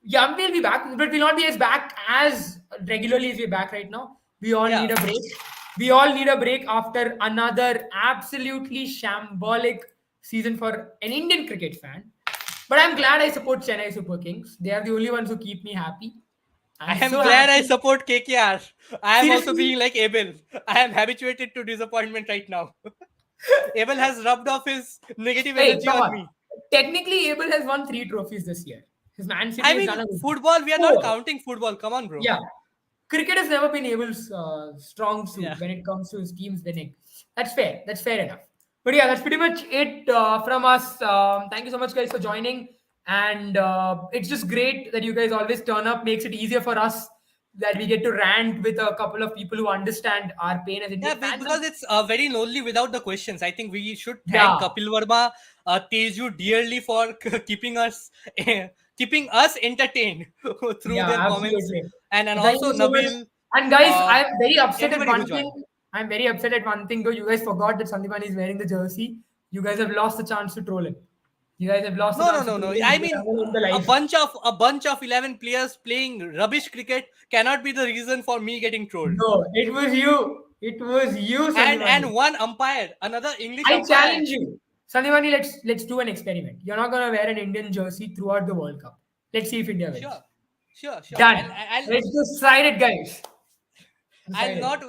[SPEAKER 1] Yeah, we'll be back, but we'll not be as back as regularly as we're back right now. We all
[SPEAKER 2] Yeah.
[SPEAKER 1] need a break. We all need a break after another absolutely shambolic season for an Indian cricket fan. But I'm glad I support Chennai Super Kings. They are the only ones who keep me happy.
[SPEAKER 2] I
[SPEAKER 1] I'm
[SPEAKER 2] am
[SPEAKER 1] so
[SPEAKER 2] glad I
[SPEAKER 1] happy.
[SPEAKER 2] support KKR. I am also
[SPEAKER 1] Seriously,
[SPEAKER 2] being like Abel. I am habituated to disappointment right now. Abel has rubbed off his negative
[SPEAKER 1] hey,
[SPEAKER 2] energy
[SPEAKER 1] come
[SPEAKER 2] on
[SPEAKER 1] on.
[SPEAKER 2] me.
[SPEAKER 1] Technically, Abel has won 3 trophies this year. His Man City
[SPEAKER 2] I
[SPEAKER 1] has done
[SPEAKER 2] mean,
[SPEAKER 1] a good job.
[SPEAKER 2] football, we are not
[SPEAKER 1] 4.
[SPEAKER 2] counting football. Come on, bro.
[SPEAKER 1] Yeah, cricket has never been Abel's strong suit
[SPEAKER 2] Yeah.
[SPEAKER 1] when it comes to his teams winning. That's fair. That's fair enough. But yeah, that's pretty much it from us. Thank you so much, guys, for joining. And it's just great that you guys always turn up. Makes it easier for us that we get to rant with a couple of people who understand our pain as
[SPEAKER 2] Yeah,
[SPEAKER 1] Indian fans. And
[SPEAKER 2] because it's very lonely without the questions. I think we should thank
[SPEAKER 1] yeah,
[SPEAKER 2] Kapil Verma, Teju dearly for keeping us entertained through
[SPEAKER 1] yeah,
[SPEAKER 2] their comments,
[SPEAKER 1] absolutely.
[SPEAKER 2] and
[SPEAKER 1] Thank
[SPEAKER 2] also
[SPEAKER 1] you so much.
[SPEAKER 2] Nabil,
[SPEAKER 1] And guys,
[SPEAKER 2] uh,
[SPEAKER 1] I'm very upset at
[SPEAKER 2] everybody who
[SPEAKER 1] one thing.
[SPEAKER 2] joined.
[SPEAKER 1] I'm very upset at one thing though. You guys forgot that Sandipan is wearing the jersey. You guys have lost the chance to troll him. You guys have lost the
[SPEAKER 2] No, no,
[SPEAKER 1] chance to
[SPEAKER 2] no, no.
[SPEAKER 1] troll him
[SPEAKER 2] I
[SPEAKER 1] because
[SPEAKER 2] mean,
[SPEAKER 1] I'm going to end the
[SPEAKER 2] a
[SPEAKER 1] live.
[SPEAKER 2] bunch of 11 players playing rubbish cricket cannot be the reason for me getting trolled.
[SPEAKER 1] No, it was you. It was you,
[SPEAKER 2] And
[SPEAKER 1] Sandivani.
[SPEAKER 2] one umpire, another English
[SPEAKER 1] I
[SPEAKER 2] umpire.
[SPEAKER 1] challenge you. Sandivani, let's do an experiment. You're not gonna wear an Indian jersey throughout the World Cup. Let's see if India wins.
[SPEAKER 2] Sure, sure, sure.
[SPEAKER 1] Done. Let's decide it, guys.
[SPEAKER 2] I'll
[SPEAKER 1] Decided.
[SPEAKER 2] not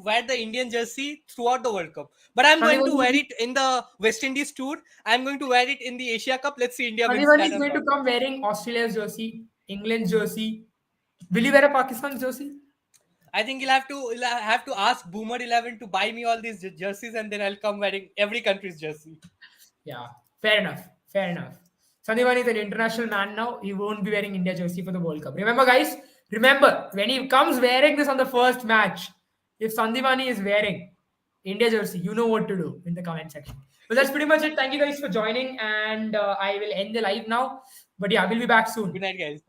[SPEAKER 2] wear the Indian jersey throughout the World Cup, but I'm going to wear
[SPEAKER 1] Sandivani,
[SPEAKER 2] it in the West Indies tour. I'm going to wear it in the Asia Cup. Let's see India wins
[SPEAKER 1] Sandivani
[SPEAKER 2] that
[SPEAKER 1] is
[SPEAKER 2] or
[SPEAKER 1] going
[SPEAKER 2] not.
[SPEAKER 1] to come wearing Australia's jersey, England's jersey. Will you wear a Pakistan jersey?
[SPEAKER 2] I think you'll have to ask Boomer 11 to buy me all these jerseys, and then I'll come wearing every country's jersey.
[SPEAKER 1] Yeah, fair enough. Fair enough. Sandivan is an international man now. He won't be wearing India jersey for the World Cup. Remember, guys, remember when he comes wearing this on the first match, if Sandivani is wearing India jersey, you know what to do in the comment section. But that's pretty much it. Thank you guys for joining, and I will end the live now. But yeah, we'll be back soon.
[SPEAKER 2] Good night, guys.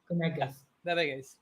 [SPEAKER 1] Good night,
[SPEAKER 2] Yeah,
[SPEAKER 1] guys.
[SPEAKER 2] bye, bye, guys.